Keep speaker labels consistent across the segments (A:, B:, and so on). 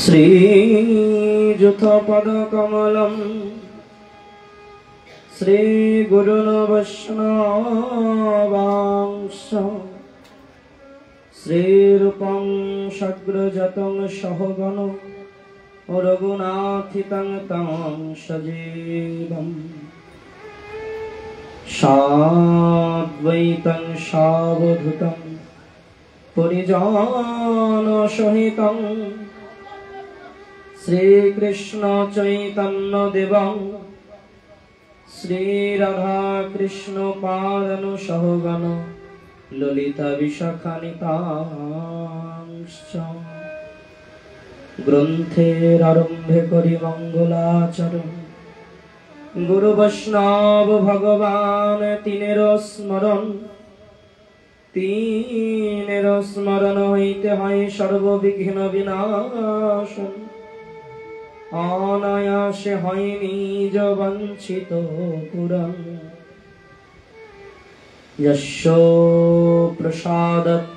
A: श्रीयुतपदकमलं श्रीगुरुन् वैष्णवांश श्रीरूपं सग्रजतं सहगण रघुनाथितं तं सजीवम् साद्वैतं सावधूतं परिजनसहितं श्रीकृष्ण चैतन्य देवं श्रीराधा कृष्ण पादानुसहगण ललिता विशाखान्वितांश्च ग्रन्थेरारम्भे करि मंगलाचरण गुरु वैष्णव भगवान तीनेर स्मरण हईते हय सर्वविघ्न विनाशन अनायासे हय निज वंचित पुरं यस्य प्रसादात्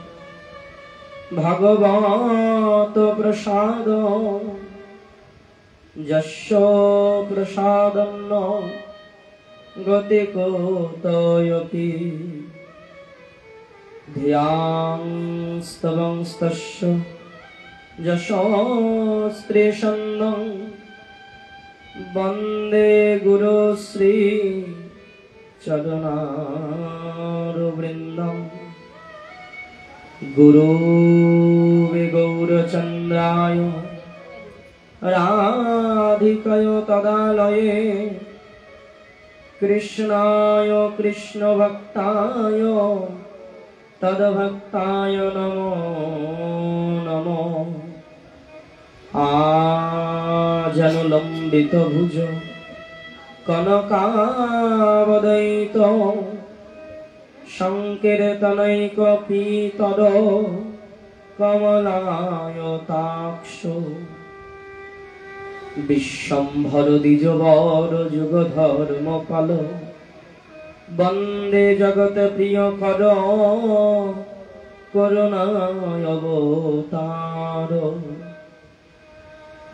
A: भगवत प्रसाद यस्य प्रसादन्न गतिकोतयति ध्यानस्तवंस्तस्य यशस्त्रेषन्दं वन्दे गुरुश्री चरणारविन्दं गुरुवे गौरचन्द्राय राधिकाय तदालये कृष्णाय कृष्णभक्ताय तद्भक्ताय नमो नमो आजनुलम्बित भुज कनकावदयित संकीर्तनैकपीतर कमलायताक्ष विश्वम्भर द्विजवर जुगधर्मपाल वंदे जगत प्रिय कर करुणाय अवतार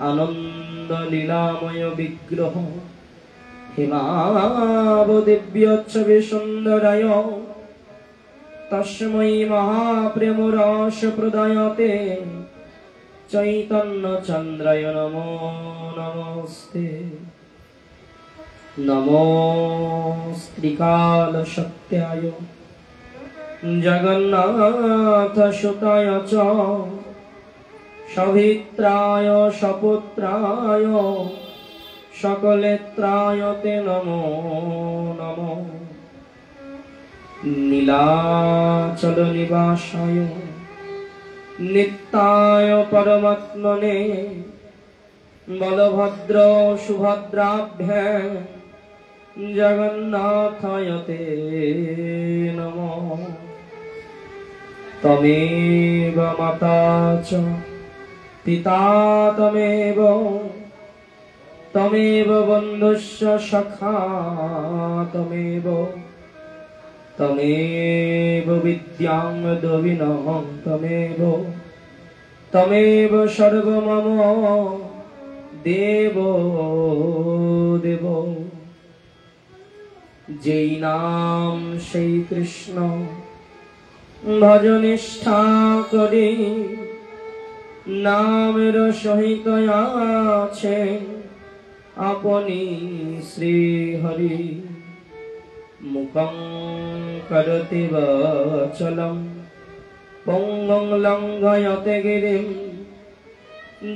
A: आनंद लीलामय विग्रह हिमावदिव्यच्छवि सुंदराय तस्मै महाप्रेम रस प्रदायते चैतन्य चंद्राय नमो नमस्ते नमो श्रीकाल सत्याय जगन्नाथ सुताय च सवित्राय सपुत्राय सकलेत्राय ते नमो नमो नीलाचल निवासाय नित्याय परमात्मने बलभद्र सुभद्राभ्यां जगन्नाथाय ते नमः तमेव माता च पिता तमेव बन्धुश्च सखा तमेव विद्यां द्रविणं तमेव सर्वमम देवो देवो যেই নাম সেই কৃষ্ণ ভজনিষ্ঠা করি নামের সহিত আছে আপনি শ্রী হরি মুখং করতি বচলম পঙ্গং লঙ্ঘয়তে গিরিম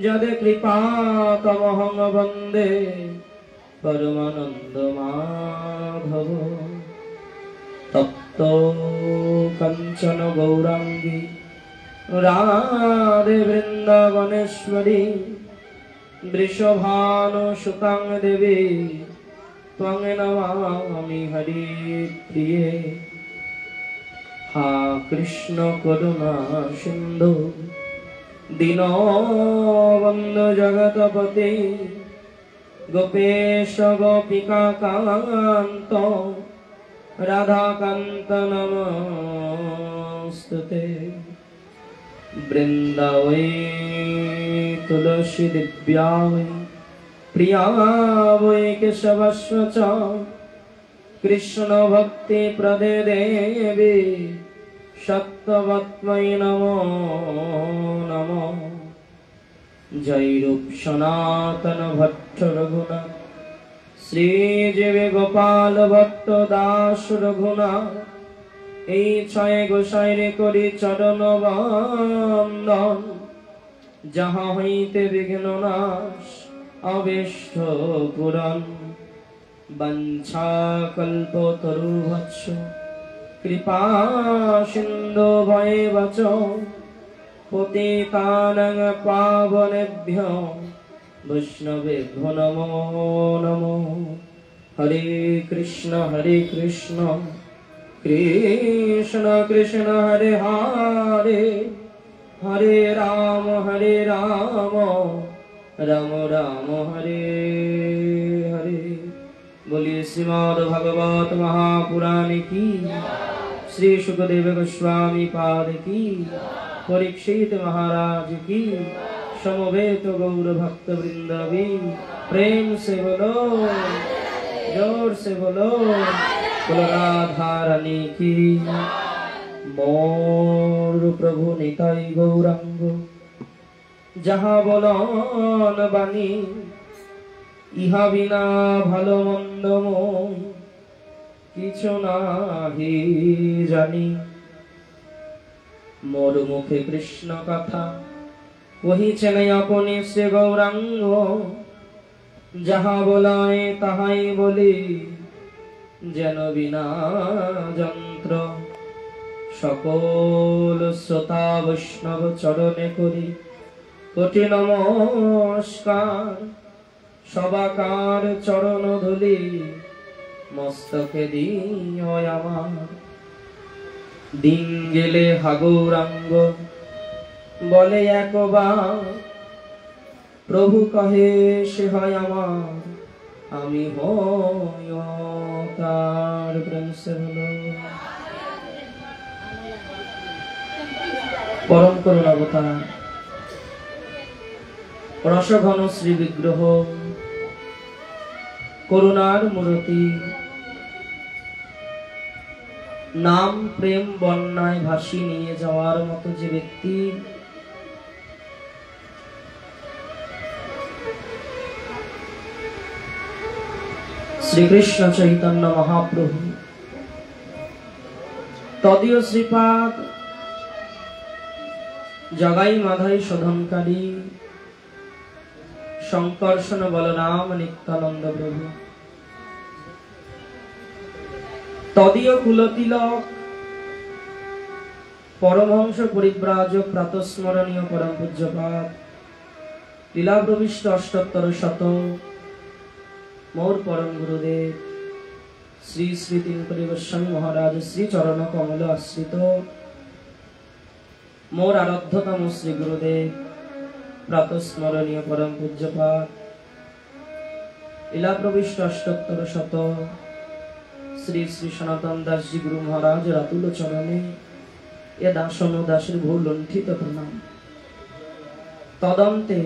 A: যদ কৃপা তমহং বন্দে परमानंद माधव तप्त कंचन गौरांगी राधे वृंदावनेश्वरी वृषभानुसुतां देवी त्वं नमामि हरिप्रिये हा कृष्ण करुणा सिंधु दीनबन्धु जगतपते गोपेश गोपिका कांत राधा कांत नमस्तुते वृंदावै तुलसी दिव्या वै प्रिया वै केशवस्व च कृष्ण भक्ति प्रदे देवी सत्त्ववत्मै नमो नमो। जय रूप सनातन भट्ट रघुनाथ श्री जीव गोपाल भट्ट दास रघुनाथ এই ছয় গোসাইরে করি চরণ বন্দন যাহা হইতে বিঘ্ন নাশ অবেষ্ট পুরন বঞ্ছা কল্প তরুভৎস কৃপা সিন্ধু ভয়ে বচ পতিতানাং পাবনেভ্যো বৈষ্ণবেভ্যো নমো নমো। হরে কৃষ্ণ कृष्ण कृष्ण हरे हरे हरे राम राम राम हरे हरे। बोलिए श्रीमद् भागवत महापुराण की, श्री सुखदेव गोस्वामी पाद की, परीक्षित महाराज की, समवेत गौर भक्त वृंद भी प्रेम से बोलो, जोर से बोलो राधा रानी की। मोर प्रभु निताई गौरांग जहाँ बोलन बानी इहा बिना भालो मंद मोय किछु नाहि जानी। मोर मुखे कृष्ण कथा कहिछेन अपनि श्री गौरांग जहाँ बोलाए ताहाई बोली যেন বিনা যন্ত্র। সকল শ্রোতা বৈষ্ণব চরণে করি কোটি নমস্কার। সবাকার চরণ ধুলি মস্তকে দিও আমার। দিন গেলে হাগৌরাঙ্গ বলে একবার প্রভু কহে সে হয় আমার আমি হই তার। প্রেম সে হলো পরম করুণাবতার রসঘন শ্রী বিগ্রহ করুণার মূরতি নাম প্রেম বন্যায় ভাসি নিয়ে যাওয়ার মতো যে ব্যক্তি শ্রীকৃষ্ণ চৈতন্য মহাপ্রভু তদীয় শ্রীপাদ জগাই মাধাই শোধনকারী শঙ্কর্ষণ বলরাম নিত্যানন্দ প্রভু তদীয় কুলতিলক পরমহংস পরিব্রাজক প্রাতঃস্মরণীয় পরম পূজ্যপাদ লীলা প্রবিষ্ট অষ্টোত্তর শত मोर परम गुरुदेव श्री श्री तिनकरी गोस्वामी महाराज श्री चरण कमल आश्रित मोर आराध्यतम श्री गुरुदेव प्रातस्मरणीय परम पूज्यपाद लीला प्रविष्ट अष्टोत्तर शत श्री श्री सनातन दास जी गुरु महाराज रातुल चरणे ए दासन दासेर भू लुंठित प्रणाम। तदन्ते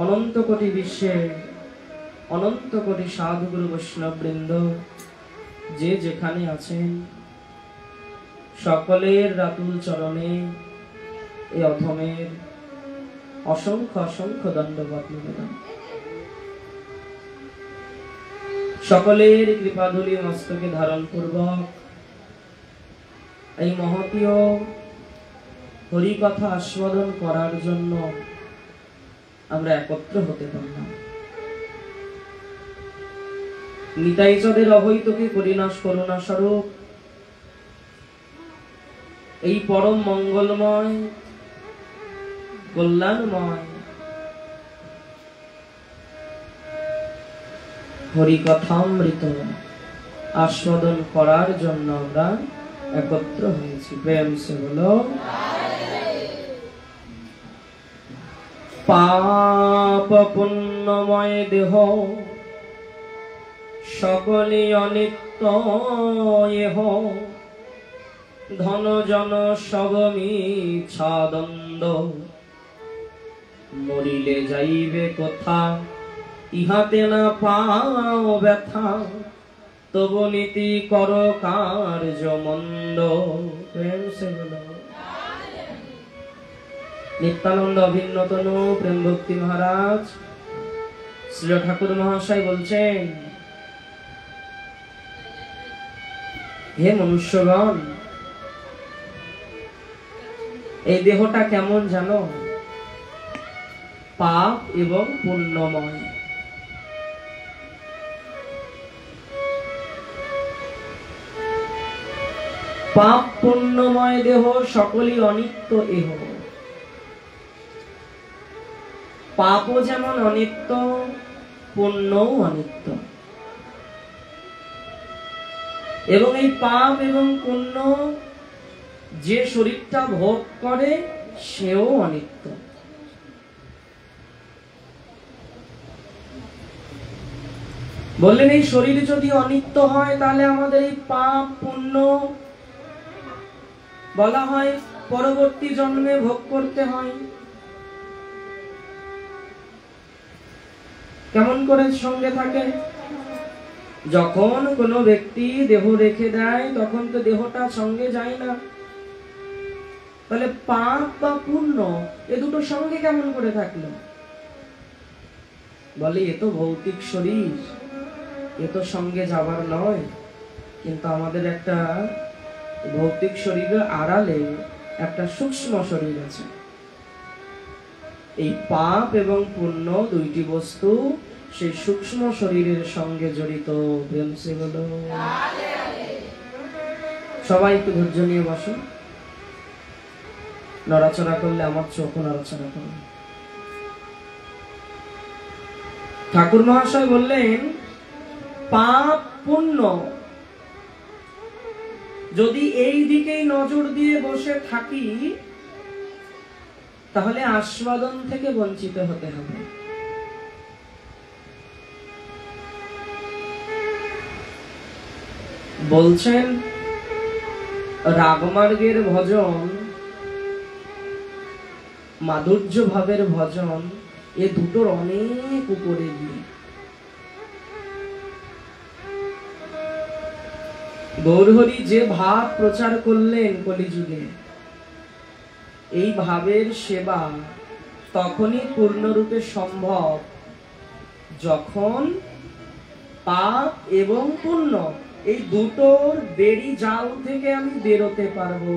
A: अनंत कोटि विश्वे अनंत कोटि साधुगुरु वैष्णव बृंद जे जेखाने आছেন सकलेर रातुल चरणे ए अधमेर असंख्य असंख्य दंडवत निवेदन। सकलेर कृपाधुली मस्तके धारण पूर्वक এই মহতীয় হরি কথা আস্বাদন করার জন্য আমরা একত্র হতে পারলাম। নিতাই চাঁদের অবৈতকে পরিনাশ করুণা স্বরূপ এই পরম মঙ্গলময় কল্যাণময় হরিকথামৃত आस्वादन करार जन्य आमरा एकत्र हয়েছি। प्रेम से बोलो पाप पुण्यमय देह सकले अनित्य एह ধন জন সব মিছা দ্বন্দ্ব, মরিলে যাইবে কোথা, ইহাতে না পাও ব্যথা, তবু নীতি কর কার্য মন্দ। প্রেম সে বলো নিত্যানন্দ অভিন্নতনু প্রেম ভক্তি মহারাজ শ্রী ঠাকুর মহাশয় বলছেন, হে মনুষ্যগণ, এই দেহটা কেমন জানো? পাপ এবং পুণ্যময়। পাপ পুণ্যময় দেহ সকলই অনিত্য এহ। পাপও যেমন অনিত্য, পুণ্যও অনিত্য। এবং এই পাপ এবং পুণ্য যে শরীরটা ভোগ করে সেও অনিত্য। বললেন এই শরীর যদি অনিত্য হয় তাহলে আমাদের এই পাপ পুণ্য বলা হয় পরবর্তী জন্মে ভোগ করতে হয়। কেমন করে সঙ্গে থাকে? যখন কোনো ব্যক্তি দেহ রেখে দেয় তখন তো দেহটা সঙ্গে যায় না, তাহলে পাপ বা পুণ্য এ দুটো সঙ্গে কেমন করে থাকলো? বলে এ তো ভৌতিক শরীর, এ তো সঙ্গে যাবার নয়। কিন্তু আমাদের একটা ভৌতিক শরীরের আড়ালে একটা সূক্ষ্ম শরীর আছে। এই পাপ এবং পুণ্য দুইটি বস্তু সেই সূক্ষ্ম শরীরের সঙ্গে জড়িত। সবাই একটু ধৈর্য নিয়ে বসো। নড়াচড়া করলে আমার চোখও নড়াচড়া করবে। ঠাকুর মহাশয় বললেন পাপ পুণ্য যদি এই দিকেই নজর দিয়ে বসে থাকি তাহলে আস্বাদন থেকে বঞ্চিত হতে হবে। বলছেন রাগমার্গের ভজন, মাধুর্য ভাবের ভজন, এ দুটোর অনেক উপরে গিয়ে গৌরহরি যে ভাব প্রচার করলেন কলিযুগে, এই ভাবের সেবা তখনই পূর্ণরূপে সম্ভব যখন পাপ এবং পুণ্য এই দুটোর বেড়ি জাল থেকে আমি বেরোতে পারবো।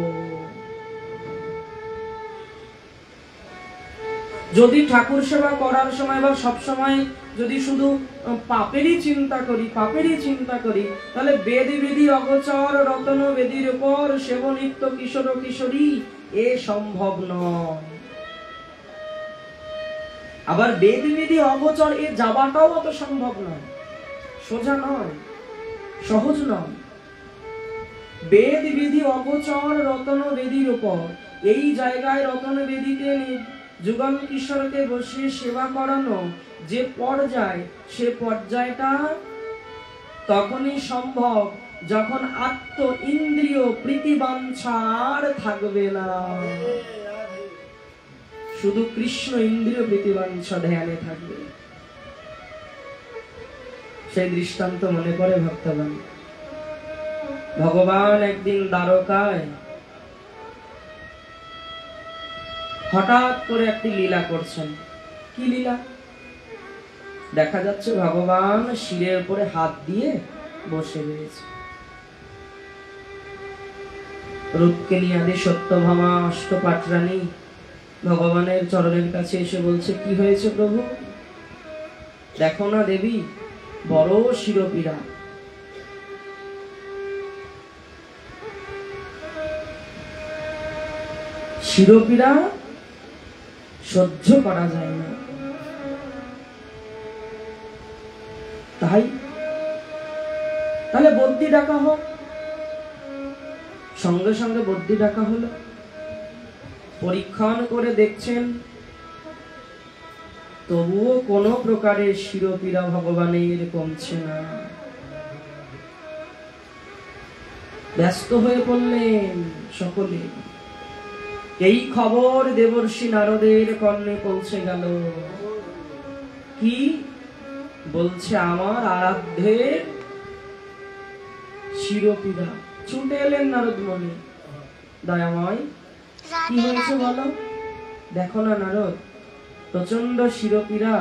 A: যদি ঠাকুর সেবা করার সময় বা সব সময় যদি শুধু পাপেরই চিন্তা করি তাহলে বেদি বেদি অগোচর রতন বেদির উপর সেবনিত্য কিশোর কিশোরী এ সম্ভব নয়। আবার বেদি বেদি অগোচর এ যাবাটাও অত সম্ভব নয়, সোজা নয়, সহজ নয়। বেদ বিধি অগোচর রতন বেদির উপর, এই জায়গায় রতন বেদিতে যুগল কিশোরকে বসিয়ে সেবা করানো যে পর্যায়, সে পর্যায়টা তখনই সম্ভব যখন আত্ম ইন্দ্রিয় প্রীতিবাঞ্ছা আর থাকবে না, শুধু কৃষ্ণ ইন্দ্রিয় প্রীতিবাঞ্ছা ধ্যানে থাকবে। সেই দৃষ্টান্ত মনে করে ভক্তগণ। ভগবান একদিন দ্বারকায় হঠাৎ করে একটি লীলা করছেন। কি লীলা? দেখা যাচ্ছে ভগবান শিরের উপরে হাত দিয়ে বসে রয়েছে। রূপকেলী আদি সত্যভামা অষ্টপাটরানী ভগবানের চরণের কাছে এসে বলছে, কি হয়েছে প্রভু? দেখো না দেবী, বড় শিরোপীড়া। শিরোপীড়া সহ্য করা যায় না। তাহলে বদ্যি ডাকা হোক। সঙ্গে সঙ্গে বদ্যি ডাকা হলো। পরীক্ষণ করে দেখছেন তবুও কোনো প্রকারের শিরোপীড়া ভগবানের কমছে না। ব্যস্ত হয়ে পড়লেন সকলে। এই খবর দেবর্ষি নারদের কর্ণে পৌঁছে গেল। কি বলছে? আমার আরাধ্যের শিরোপীড়া। ছুটে এলেন নারদ মুনি। দয়াময়, কি হয়েছে বলো? দেখো না নারদ, প্রচন্ড শিরোপীড়া।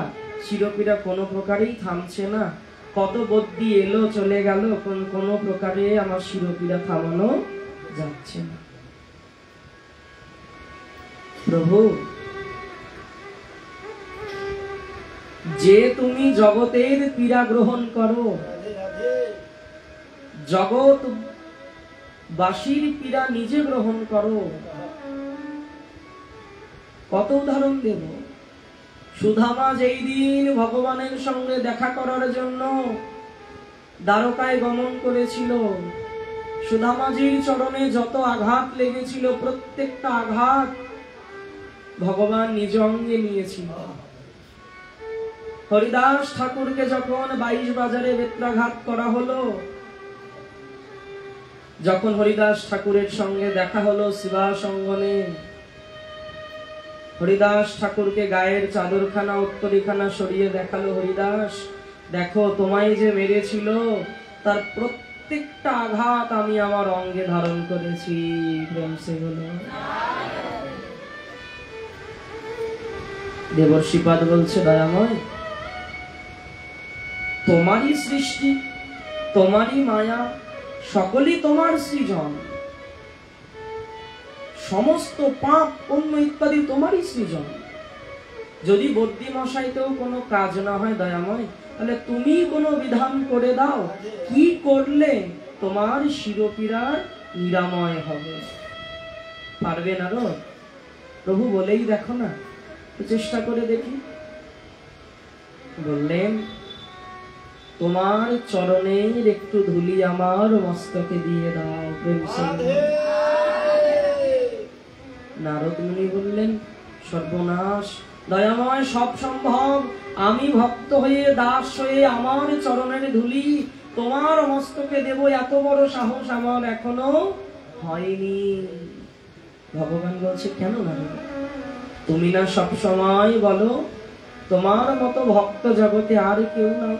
A: শিরোপীড়া কোনো প্রকারেই থামছে না। কত বদ্যি এলো চলে গেল, কোনো প্রকারে আমার শিরোপীড়া থামানো যাচ্ছে না। প্রভু, যে তুমি জগতের পীড়া গ্রহণ করো, জগৎ বাসীর পীড়া নিজে গ্রহণ করো, কত উদাহরণ দেব। সুধামা যেই দিন ভগবানের সঙ্গে দেখা করার জন্য দ্বারকায় গমন করেছিল, সুধামাজির চরণে যত আঘাত লেগেছিল, প্রত্যেকটা আঘাত ভগবান নিজ অঙ্গে নিয়েছিল। হরিদাস ঠাকুরকে যখন 22 বাজারে বেত্রাঘাত করা হলো, যখন হরিদাস ঠাকুরের সঙ্গে দেখা হলো শিবাসঙ্গনে, হরিদাস ঠাকুরকে গায়ের চাদরখানা উত্তরীখানা সরিয়ে দেখালো। হরিদাস, দেখো তোমায় যে মেরেছিল তার প্রত্যেকটা আঘাত আমি আমার অঙ্গে ধারণ করেছি। প্রেম সে হলো। দেবর্ষিপাদ বলছে, দয়াময়, তোমারই সৃষ্টি, তোমারই মায়া, সকলই তোমার সৃজন, সমস্ত পাপ পুণ্য ইত্যাদি তোমারই সৃজন। যদি বদ্যি মশাইতেও কোনো কাজ না হয় দয়াময়, তাহলে তুমি কোনো বিধান করে দাও, কি করলে তোমার শিরোপীড়ার নিরাময় হবে। পারবে না রো? প্রভু বলেই দেখো না, চেষ্টা করে দেখি। বললেন, তোমার চরণের একটু ধুলি আমার মস্তকে দিয়ে দাও। প্রেম সঙ্গে নারদ মুনি বললেন, সর্বনাশ, দয়াময়, সব সম্ভব। আমি ভক্ত হয়ে, দাস হয়ে আমার চরণের ধুলি তোমার মস্তকে দেব, এত বড় সাহস আমার এখনো হয়নি। ভগবান বলছে, কেন নারদ? তুমি না সব সময় বলো তোমার মতো ভক্ত জগতে আর কেউ নাই?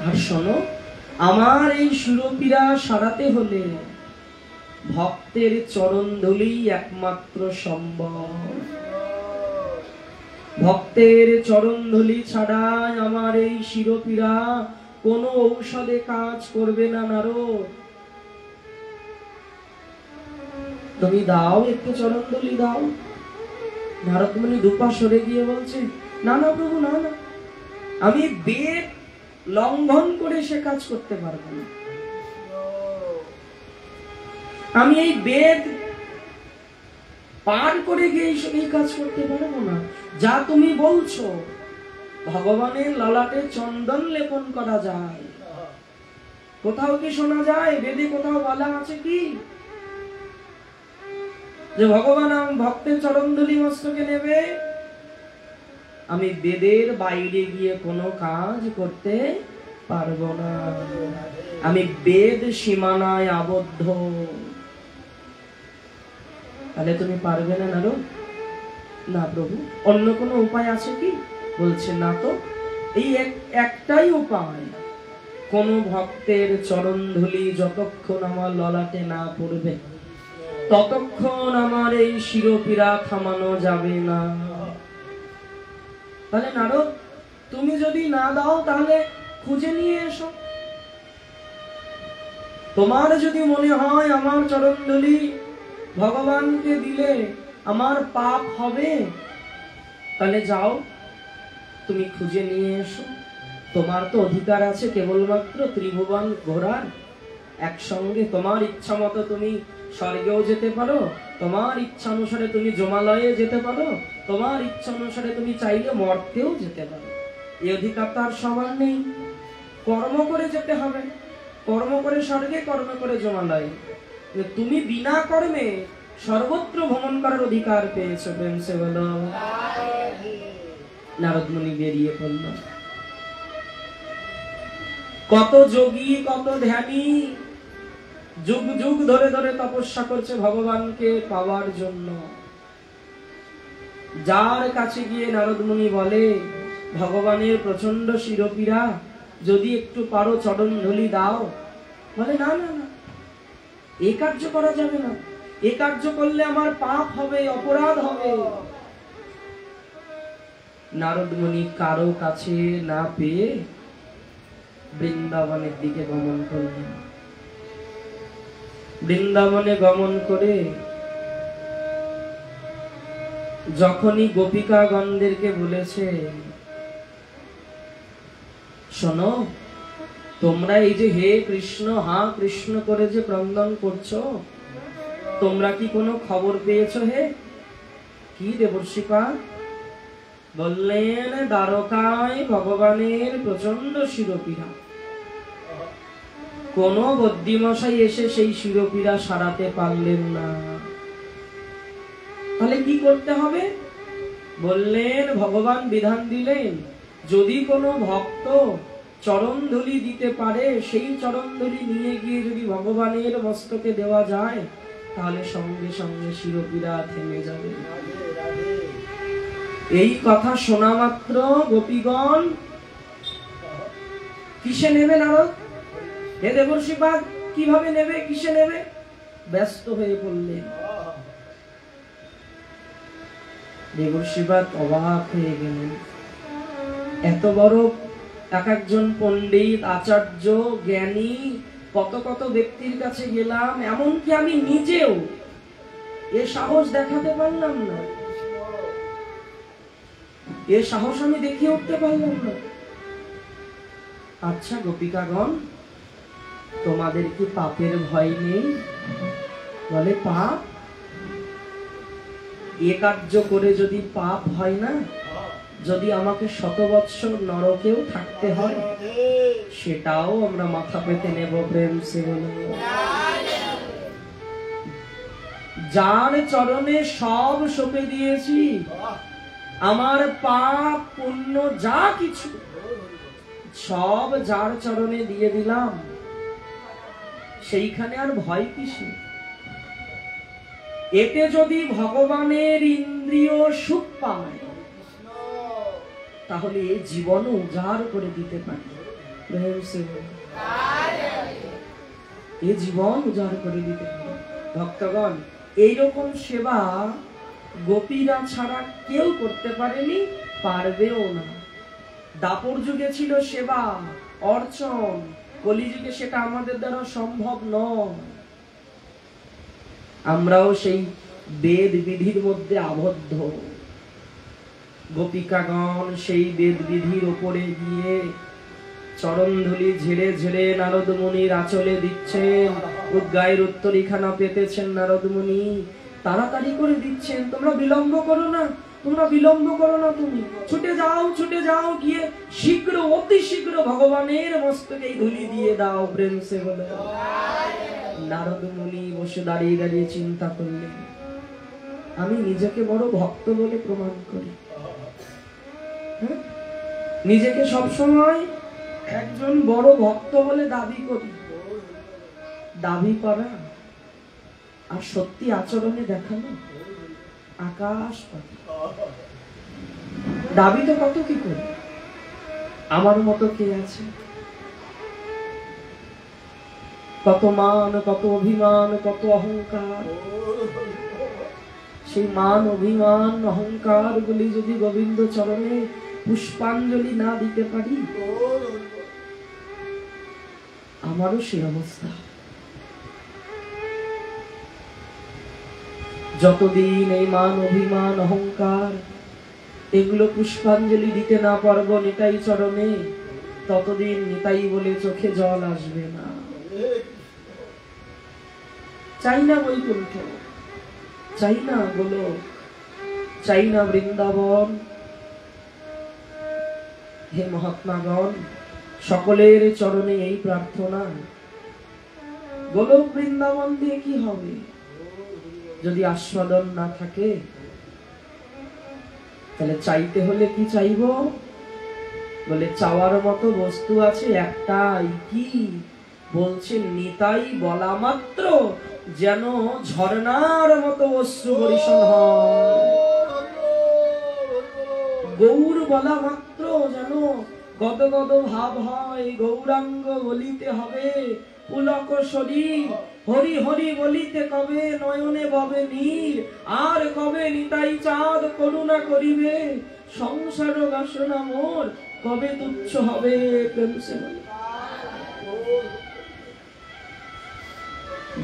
A: আর শোনো, আমার এই শিরোপীড়া সারাতে হলে ভক্তের চরণ ধুলি একমাত্র সম্ভব। ভক্তের চরণ ধুলি ছাড়া আমার এই শিরোপীড়া কোনো ঔষধে কাজ করবে না। নারদ, তুমি দাও, একটু চরণ ধুলি দাও। নারদ মুনি দুপা সরে গিয়ে বলছে, না না প্রভু, না না, আমি বেদ লঙ্ঘন করে সে কাজ করতে পারবো না। আমি এই বেদ পার করে গিয়ে এই কাজ করতে পারবো না। যা তুমি বলছো, ভগবানের ললাটে চন্দন লেপন করা যায়, কোথাও কি শোনা যায়? বেদে কোথাও বলা আছে কি যে ভগবান ভক্তের চরণধুলি মস্তকে নেবে? আমি বেদের বাইরে গিয়ে কোনো কাজ করতে পারবো না। আমি বেদ সীমানায় আবদ্ধ। তাহলে তুমি পারবে না নারদ? না প্রভু, অন্য কোনো উপায় আছে কি? বলছে, না তো, এই একটাই উপায়। কোন ভক্তের চরণ ধুলি যতক্ষণ আমার ললাটে না পড়বে, ততক্ষণ আমার এই শিরোপীড়া থামানো যাবে না। তাহলে নারদ, তুমি যদি না দাও তাহলে খুঁজে নিয়ে এসো। তোমার যদি মনে হয় আমার চরণধুলি ভগবানকে দিলে আমার পাপ হবে, তাহলে যাও, তুমি খুঁজে নিয়ে এসো। তোমার তো অধিকার আছে কেবলমাত্র ত্রিভুবন ঘোরার। একসঙ্গে তোমার ইচ্ছা মতো তুমি স্বর্গেও যেতে পারো, তোমার ইচ্ছা অনুসারে তুমি জমালয়ে যেতে পারো, তোমার ইচ্ছা অনুসারে তুমি চাইলে মর্তেও যেতে পারো। এই অধিকার তার সমান নেই। কর্ম করে যেতে হবে, কর্ম করে স্বর্গে, কর্ম করে জমালয়ে। তুমি বিনা কর্মে সর্বত্র ভ্রমণ করার অধিকার পেয়েছো। প্রেম সে বলো। নারদ মুনি বেরিয়ে পড়ল। কত যোগী কত ধ্যানী যুগ যুগ ধরে ধরে তপস্যা করছে ভগবানকে পাওয়ার জন্য। যার কাছে গিয়ে নারদ মুনি বলে, ভগবানের প্রচন্ড শিরোপীড়া, যদি একটু পারো চরণ ধুলি দাও, বলে না না না, এ কার্য করা যাবে না, এ কার্য করলে আমার পাপ হবে, অপরাধ হবে। নারদ মুনি কারো কাছে না পেয়ে বৃন্দাবনের দিকে গমন করলেন। বৃন্দাবনে গমন করে যখনই গোপিকাগণদেরকে বলেছে, শোনো, তোমরা এই যে হে কৃষ্ণ হা কৃষ্ণ করে যে ক্রন্দন করছো, তোমরা কি কোনো খবর পেয়েছো? হে কি দেবর্ষিপা? বললেন, দ্বারকায় ভগবানের প্রচন্ড শিরোপীড়া, কোন বদ্যিমশাই এসে সেই শিরোপীড়া সারাতে পারলেন না। তাহলে কি করতে হবে? বললেন, ভগবান বিধান দিলেন, যদি কোনো ভক্ত চরণধুলি দিতে পারে, সেই চরণধুলি নিয়ে গিয়ে যদি ভগবানের মস্তকে দেওয়া যায়, তাহলে সঙ্গে সঙ্গে শিরোপীড়া থেমে যাবে। এই কথা শোনা মাত্র গোপীগণ কিসে নেবে নারদ? হে দেবর্ষিপাদ, কিভাবে নেবে, কিসে নেবে? ব্যস্ত হয়ে পড়লেন। দেবর্ষিপাদ অবাক হয়ে গেলেন। এত বড় এক একজন পণ্ডিত, আচার্য, জ্ঞানী, কত কত ব্যক্তির কাছে গেলাম, এমনকি আমি নিজেও এ সাহস দেখাতে পারলাম না, এ সাহস আমি দেখিয়ে উঠতে পারলাম না। আচ্ছা গোপিকাগণ, তোমাদের কি পাপের ভয় নেই? বলে, পাপ? এ কার্য করে যদি পাপ হয় না, যদি আমাকে 100 বৎসর নরকেও থাকতে হয়, সেটাও আমরা মাথা পেতে নেব। প্রেম সে বলে, যার চরণে সব সঁপে দিয়েছি, আমার পাপ পুণ্য যা কিছু সব যার চরণে দিয়ে দিলাম, সেইখানে আর ভয় কিসে? এতে যদি ভগবানের ইন্দ্রিয় সুখ পায়, তাহলে এই জীবন উজাড় করে দিতে পারে। এই জীবন উজাড় করে দিতে পারে। ভক্তগণ, এইরকম সেবা গোপীরা ছাড়া কেউ করতে পারেনি, পারবেও না। দাপর যুগে ছিল সেবা অর্চন, কলিযুগে সেটা আমাদের দ্বারা সম্ভব নয়। আমরাও সেই বেদ বিধির মধ্যে আবদ্ধ। গোপিকাগণ সেই বেদ বিধির উপরে গিয়ে চরণধুলি ঝেড়ে ঝেড়ে নারদ মুনির আঁচলে দিচ্ছেন। উদ্গায়ের উত্তরীখানা পেতেছেন নারদ মুনি, তাড়াতাড়ি করে দিচ্ছেন। তোমরা বিলম্ব করো না, তোমরা বিলম্ব করো না, তুমি ছুটে যাও, ছুটে যাও, গিয়ে শীঘ্র, অতি শীঘ্র ভগবানের মস্তকে ধুলি দিয়ে দাও। প্রেম সে বলে। নারদ মুনি বসে দাঁড়িয়ে দাঁড়িয়ে চিন্তা করলেন, আমি নিজেকে বড় ভক্ত বলে প্রমাণ করি, নিজেকে সবসময় একজন বড় ভক্ত বলে দাবি করি। দাবি করা আর সত্যি আচরণে দেখানো আকাশ পাতাল। দাবি তো কত কি করে, আমার মতো কে আছে? কত মান, কত অভিমান, কত অহংকার। সেই মান, অভিমান, অহংকার গুলি যদি গোবিন্দ চরণে পুষ্পাঞ্জলি না দিতে পারি, আমারও সেই অবস্থা। যতদিন এই মান, অভিমান, অহংকার এগুলো পুষ্পাঞ্জলি দিতে না পারবো নিতাই চরণে, ততদিন নিতাই বলে চোখে জল আসবে না। চাই না বৈকুণ্ঠ, চাই না গোলক, চাই না বৃন্দাবন। হে মহাত্মাগণ, সকলের চরণে এই প্রার্থনা। গোলক বৃন্দাবন দিয়ে কি হবে যদি আস্বাদন না থাকে? তাহলে চাইতে হলে কি চাইব? বলে চাওয়ার মতো বস্তু আছে একটাই, কি? বলছেন নিতাই বলা মাত্র যেন ঝর্ণার মতো অশ্রু বর্ষণ হয়, গৌর বলা মাত্র যেন গদ গদ ভাব হয়, গৌরাঙ্গ বলিতে হবে পুলক শরীর, হরি হরি বলিতে কবে নয়নে ববে নীর, আর কবে নিতাই চাঁদ করুণা করিবে, সংসার বাসনা মোর কবে তুচ্ছ হবে।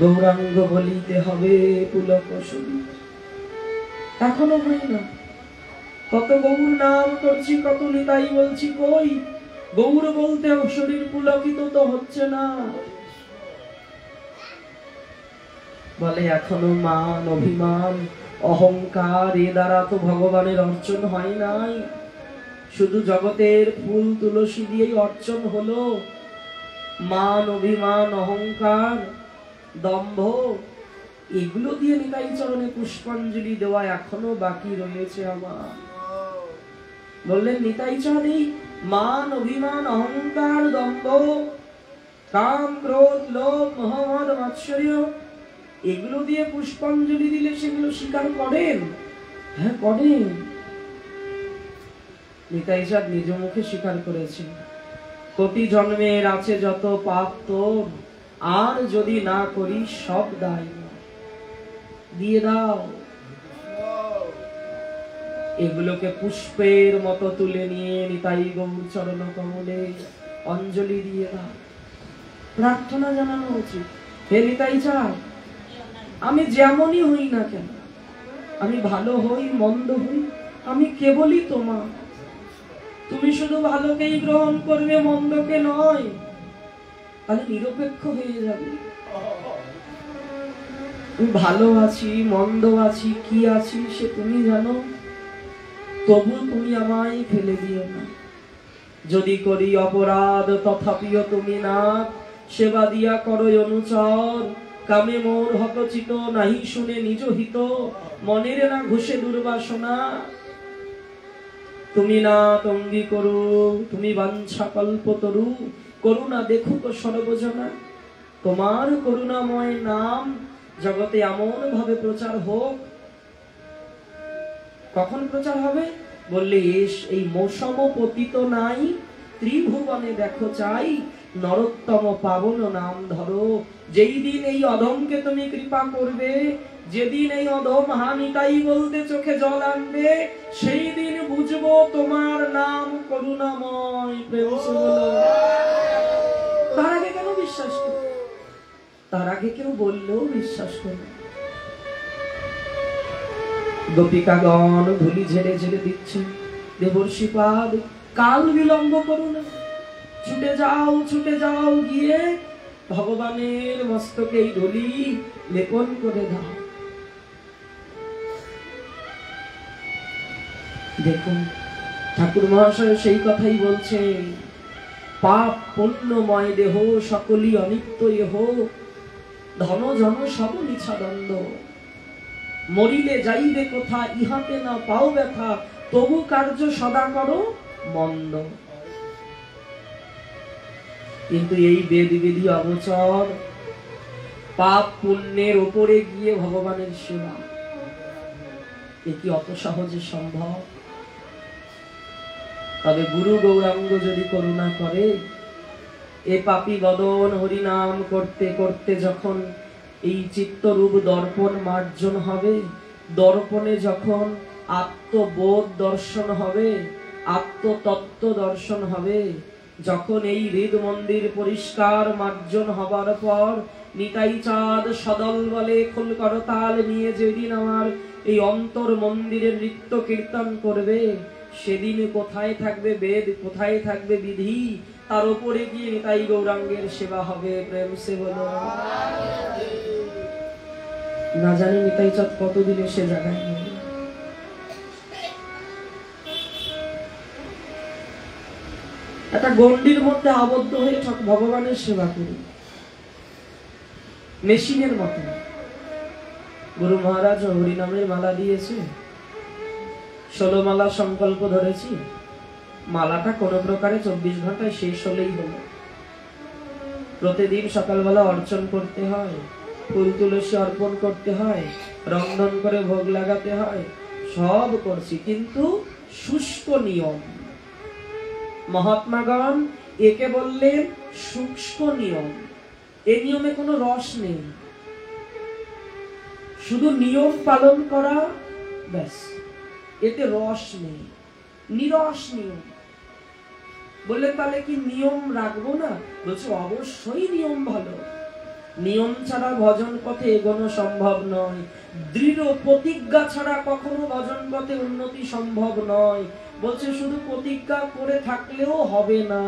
A: গৌরাঙ্গ বলিতে হবে পুলক শরীর, এখনো হয় না। কত গৌর নাম করছি, কত নিতাই বলছি, কই গৌর বলতে শরীর পুলকিত তো হচ্ছে না। বলে এখনো মান অভিমান অহংকার এ দ্বারা তো ভগবানের অর্জন হয় নাই, শুধু জগতের ফুল তুলসী দিয়েই অর্জন হলো। মান অভিমান অহংকার দম্ভ এগুলো দিয়ে নিতাই চরণে পুষ্পাঞ্জলি দেওয়া এখনো বাকি রয়েছে আমার। বললেন নিতাই চাঁদ এই মান অভিমান অহংকার দম্ভ কাম ক্রোধ লোভ মোহ মদ মাৎসর্য এগুলো দিয়ে পুষ্পাঞ্জলি দিলে সেগুলো স্বীকার করেন? হ্যাঁ করেন। নিতাই চাঁদ নিজ মুখে স্বীকার করেছেন, কোটি জন্মের আছে যত পাপ তোর, আর যদি না করি সব দায় দিয়ে দাও। এগুলোকে পুষ্পের মতো তুলে নিয়ে নিতাই গৌর চরণ কমলে অঞ্জলি দিয়ে দাও, প্রার্থনা জানানো উচিত। হে নিতাই চাঁদ, আমি যেমনই হই না কেন, আমি ভালো হই মন্দ হই, আমি কেবলই তোমার। তুমি শুধু ভালোকেই গ্রহণ করবে, মন্দকে নয়, তাহলে নিরপেক্ষ হয়ে যাবে। আমি ভালো আছি মন্দ আছি কি আছি সে তুমি জানো, তবু তুমি আমায় ফেলে দিও না। যদি করি অপরাধ তথাপিও তুমি না, সেবা দিয়া করো অনুচর, কামে মোর হতচিত নাহি শুনে নিজ হিত, মনের না ঘুষে দুর্বাসনা। তুমি না তঙ্গি করু, তুমি বাঞ্ছা কল্পতরু, করুণা দেখুক সর্বজনা। তোমার করুণাময় নাম জগতে এমন ভাবে প্রচার হোক। কখন প্রচার হবে? বললে এই মৌসম পতিত নাই, ত্রিভুবনে দেখো চাই, নরোত্তম পাবন নাম ধরো। যেই দিন এই অধমকে তুমি কৃপা করবে, যেদিন এই অধম হানিতাই বলতে চোখে জল আনবে, সেই দিন বুঝবো তোমার নাম করুণাময়। তার আগে কেন বিশ্বাস করবে? তার আগে কেউ বললেও বিশ্বাস করবে। গোপিকাগণ ধুলি ঝেড়ে ঝেড়ে দিচ্ছে, দেবর্ষি পাদ কাল বিলম্ব করো না, ছুটে যাও গিয়ে ভগবানের মস্তকে এই ধুলি লেপন করে দাও। দেখুন ঠাকুর মহাশয় সেই কথাই বলছেন, পাপ পুণ্যময় দেহ সকলই অনিত্য এহ, ধন জন সব মিছা দ্বন্দ্ব, মরিলে যাইবে কোথা ইহাতে না পাও ব্যথা, তবু কার্য সদা করো মন্দ। কিন্তু এই বেদ বিধি অগোচর পাপ পুণ্যের উপরে গিয়ে ভগবানের সেবা, এ কি অত সহজে সম্ভব? তবে গুরু গৌরাঙ্গ যদি করুণা করে, এ পাপী বদন হরিনাম করতে করতে যখন এই চিত্তরূপ দর্পণ মার্জন হবে, দর্পণে যখন আত্মবোধ দর্শন হবে, আত্মতত্ত্ব দর্শন হবে, যখন এই হৃদ মন্দির পরিষ্কার মার্জন হবার পর নিতাই চাঁদ সদল বলে খোল করতাল নিয়ে যেদিন আমার এই অন্তর মন্দিরে নৃত্য কীর্তন করবে, সেদিন কোথায় থাকবে বেদ, কোথায় থাকবে বিধি? তার উপরে গিয়ে নিতাই গৌরাঙ্গের সেবা হবে। প্রেম সে বলো না জানি নিতাই চাঁদ কতদিনে সে জায়গায় নেবে। একটা গণ্ডির মধ্যে আবদ্ধ হয়ে ভগবানের সেবা করি, মেশিনের মতো। গুরু মহারাজ হরিনামের মালা দিয়েছে, 16 মালা সংকল্প ধরেছি, মালাটা কোনো প্রকারে 24 ঘন্টায় শেষ হলেই হলো। প্রতিদিন সকালবেলা অর্চন করতে হয়, ফুল তুলসী অর্পণ করতে হয়, রন্ধন করে ভোগ লাগাতে হয়, সব করছি, কিন্তু শুষ্ক নিয়ম। মহাত্মাগণ একে বললেন শুষ্ক নিয়ম। এই নিয়মে কোনো রস নেই, শুধু নিয়ম পালন করা, ব্যাস, এতে রস নেই, নিরস নিয়ম। বললে তাহলে কি নিয়ম রাখবো না? বলছে অবশ্যই নিয়ম ভালো, নিয়ম ছাড়া ভজন পথে এগোনো সম্ভব নয়, দৃঢ় প্রতিজ্ঞা ছাড়া কখনো ভজন পথে উন্নতি সম্ভব নয়। বলছে শুধু প্রতিজ্ঞা করে থাকলেও হবে না,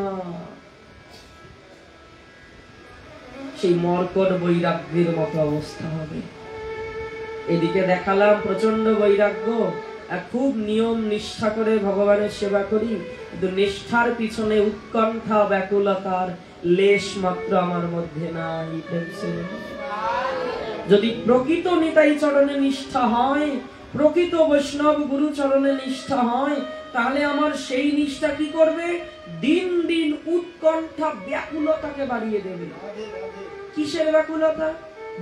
A: সেই মর্কট বৈরাগ্যের মতো অবস্থা হবে। এদিকে দেখালাম প্রচন্ড বৈরাগ্য, খুব নিয়ম নিষ্ঠা করে ভগবানের সেবা করি, কিন্তু নিষ্ঠার পিছনে উৎকণ্ঠা ব্যাকুলতার লেশ মাত্র আমার মধ্যে নাই। যদি প্রকৃত নিতাই চরণে নিষ্ঠা হয়, প্রকৃত বৈষ্ণব গুরু চরণে নিষ্ঠা হয়, তাহলে আমার সেই নিষ্ঠা কি করবে? দিন দিন উৎকণ্ঠা ব্যাকুলতাকে বাড়িয়ে দেবে। কিসের ব্যাকুলতা?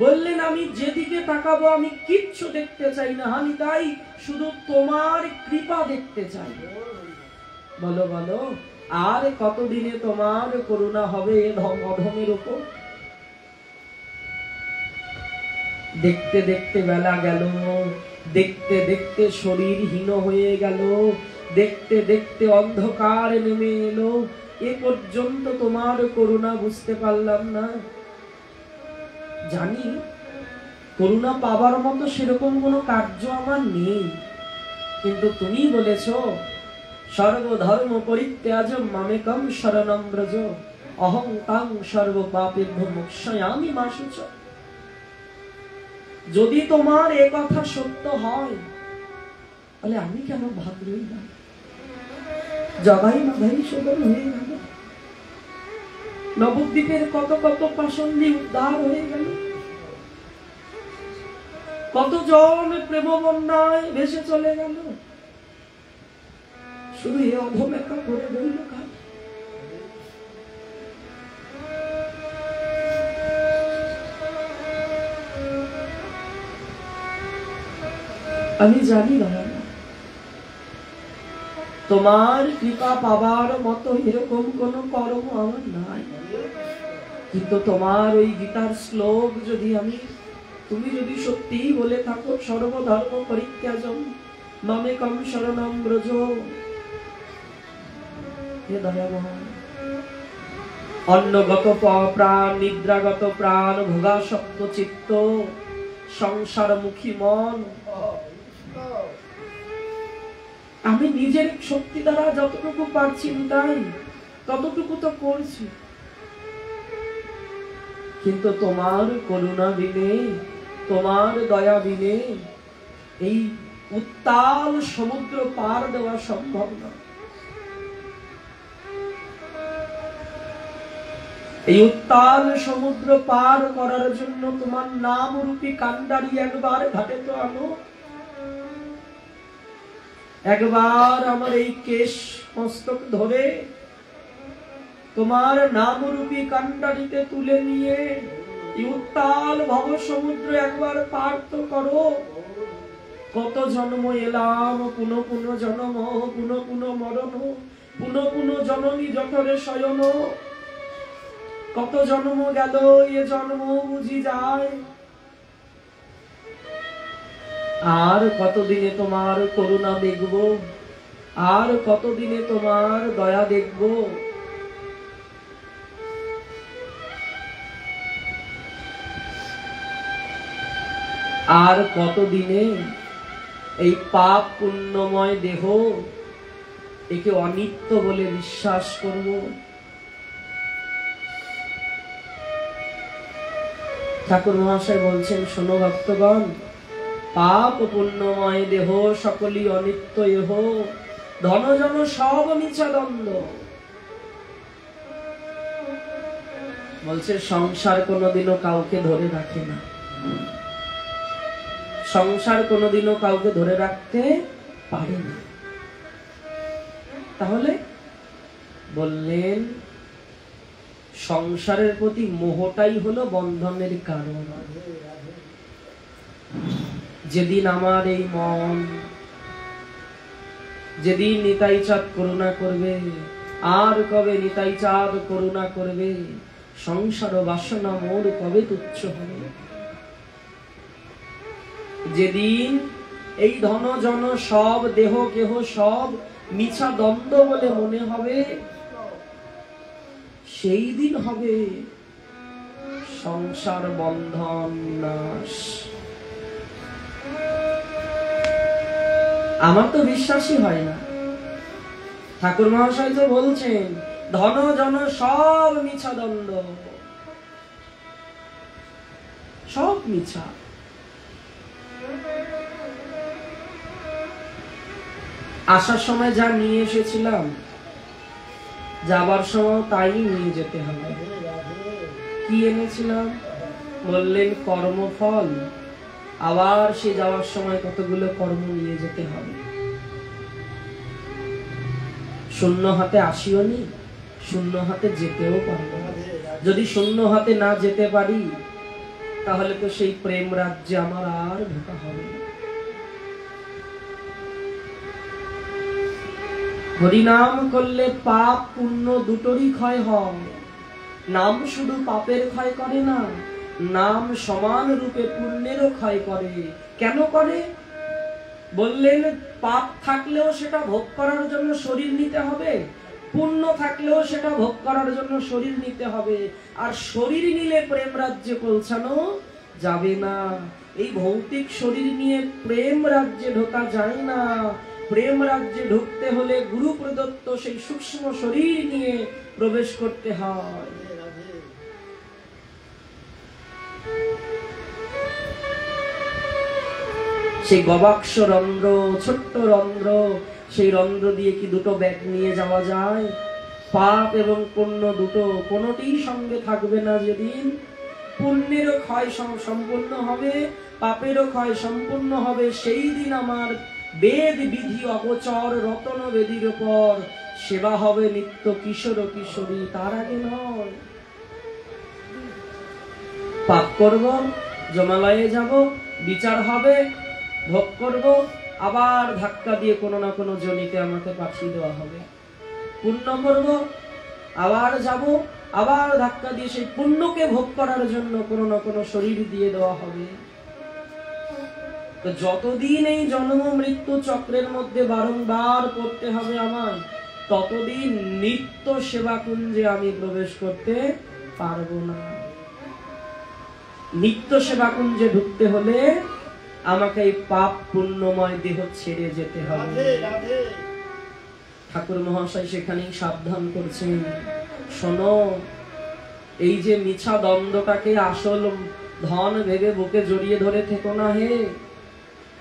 A: বললেন আমি যেদিকে তাকাবো আমি কিচ্ছু দেখতে চাই না, আমি তাই শুধু তোমার কৃপা দেখতে চাই। বলো বলো, আর কতদিনে তোমার করুণা হবে অধমের উপর? দেখতে দেখতে বেলা গেল, দেখতে দেখতে শরীর হীন হয়ে গেল, দেখতে দেখতে অন্ধকার নেমে এলো, এ পর্যন্ত তোমার করুণা বুঝতে পারলাম না। জানি করুণা পাবার মতো সেরকম কোনো কার্য আমার নেই, কিন্তু তুমি বলেছো সর্বধর্ম পরিত্যাজ মামেকং শরণং ব্রজ অহং তাং সর্ব পাপেভ্যো মোক্ষয়ামি মা শুচ। যদি তোমার এ কথা সত্য হয়, তাহলে আমি কেন ভাগ রই না? জগাই মাধাই শোধন হয়ে গেল, নবদ্বীপের কত কত পাষণ্ডী উদ্ধার হয়ে গেল, কতজন প্রেম বন্যায় ভেসে চলে গেল, শুধু এ অধম একা করে রইল কাজ। আমি জানি না তোমার কৃপা পাবার মতো এরকম কোন কর্ম আমার নাই, কিন্তু তোমার ওই গীতার শ্লোক যদি তুমি যদি সত্যি বলে থাকো সর্বধর্ম পরিত্যাজম মামেকং শরণং ব্রজ, হে দয়াময়, অন্নগত প্রাণ, নিদ্রাগত প্রাণ, ভোগাসক্ত চিত্ত, সংসারমুখী মন, আমি নিজের শক্তি দ্বারা যতটুকু পারছি তাই ততটুকু তো করছি, কিন্তু তোমার করুণা বিনে, তোমার দয়া বিনে এই উত্তাল সমুদ্র পার দেওয়া সম্ভব না। এই উত্তাল সমুদ্র পার করার জন্য তোমার নাম রূপী কান্ডারি একবার ঘাটে তো আনো, একবার আমার এই কেশ মস্তক ধরে তোমার নাম রূপী কান্ডারিতে তুলে নিয়ে এই উত্তাল ভব সমুদ্র একবার পার তো করো। কত জন্ম এলাম, পুনঃ পুনঃ জন্ম, পুনঃ পুনঃ মরণ, পুনঃ পুনঃ জননী জঠরে শয়ন, কত জন্ম গেল, এ জন্ম বুঝি যায়, আর কতদিনে তোমার করুণা দেখব, আর কতদিনে তোমার দয়া দেখব। আর কতদিনে এই পাপ পুণ্যময় দেহ একে অনিত্য বলে বিশ্বাস করব। ঠাকুর মহাশয় বলছেন, শোনো ভক্তগণ, পাপ পুণ্যময় দেহ সকলই অনিত্য এহ, ধন জন সব মিছা দ্বন্দ্ব। বলছে সংসার কোনোদিনও কাউকে ধরে রাখে না, সংসার কোনোদিনও কাউকে ধরে রাখতে পারে না। তাহলে বললেন সংসারের প্রতি মোহটাই হলো বন্ধনের কারণ। যেদিন আমার এই মন, যেদিন নিতাই চাঁদ করুণা করবে, আর কবে নিতাই চাঁদ করুণা করবে, সংসার বাসনা মোর কবে তুচ্ছ হবে। যেদিন এই ধন জন সব, দেহ কেহ সব মিছা দ্বন্দ্ব বলে মনে হবে, সেই দিন হবে সংসার বন্ধন নাশ। আমার তো বিশ্বাসই হয় না। ঠাকুর মহাশয় তো বলছেন ধন জন সব মিছা দ্বন্দ্ব, সব মিছা। আসার সময় যা নিয়ে এসেছিলাম, যাবার সময় তাই নিয়ে যেতে হবে। কি এনেছিলাম? বললেন কর্মফল। আবার সে যাওয়ার সময় কতগুলো কর্ম নিয়ে যেতে হবে। শূন্য হাতে আসিও নি, শূন্য হাতে যেতেও পারবো না। যদি শূন্য হাতে না যেতে পারি, তাহলে তো সেই প্রেম রাজ্যে আমার আর ঢোকা হবে না। হরিনাম করলে পাপ পুণ্য দুটোরই ক্ষয় হয়। নাম শুধু পাপের ক্ষয় করে না, নাম সমান রূপে পুণ্যেরও ক্ষয় করে। কেন করে? বললেন পাপ থাকলেও সেটা ভোগ করার জন্য শরীর নিতে হবে, পুণ্য থাকলেও সেটা ভোগ করার জন্য শরীর নিতে হবে। আর শরীর নিলে প্রেম রাজ্যে পৌঁছানো যাবে না। এই ভৌতিক শরীর নিয়ে প্রেম রাজ্যে ঢোকা যায় না। প্রেম রাজ্যে ঢুকতে হলে গুরু প্রদত্ত সেই সূক্ষ্ম শরীর নিয়ে প্রবেশ করতে হয়। সেই গবাক্ষ রন্ধ্র, ছোট্ট রন্ধ্র, সেই রন্ধ্র দিয়ে কি দুটো ব্যাগ নিয়ে যাওয়া যায়? পাপ এবং পুণ্য দুটো কোনোটি সঙ্গে থাকবে না। যেদিন পুণ্যেরও ক্ষয় সম্পূর্ণ হবে, পাপেরও ক্ষয় সম্পূর্ণ হবে, সেই দিন আমার বেদ বিধি অগোচর রতন বেদির উপর সেবা হবে নিত্য কিশোর কিশোরী। তার আগে নয়। পাপ করব, জমালয়ে যাব, বিচার হবে, ভোগ করব, আবার ধাক্কা দিয়ে কোনো না কোনো জনিতে আমাকে পাঠিয়ে দেওয়া হবে। পুণ্য করব, আবার যাব, আবার ধাক্কা দিয়ে সেই পুণ্যকে ভোগ করার জন্য কোনো না কোনো শরীর দিয়ে দেওয়া হবে। তো যতদিন এই জন্ম মৃত্যু চক্রের মধ্যে বারংবার পড়তে হবে আমার, ততদিন নিত্য সেবা কুঞ্জে আমি প্রবেশ করতে পারবো না। নিত্য সেবা কুঞ্জে ঢুকতে হলে আমাকে এই পাপ পুণ্যময় দেহ ছেড়ে যেতে হবে। ঠাকুর মহাশয় সেখানেই সাবধান করছেন, শোনো, এই যে মিছা দ্বন্দ্বটাকে আসল ধন ভেবে বুকে জড়িয়ে ধরে থেকো না হে।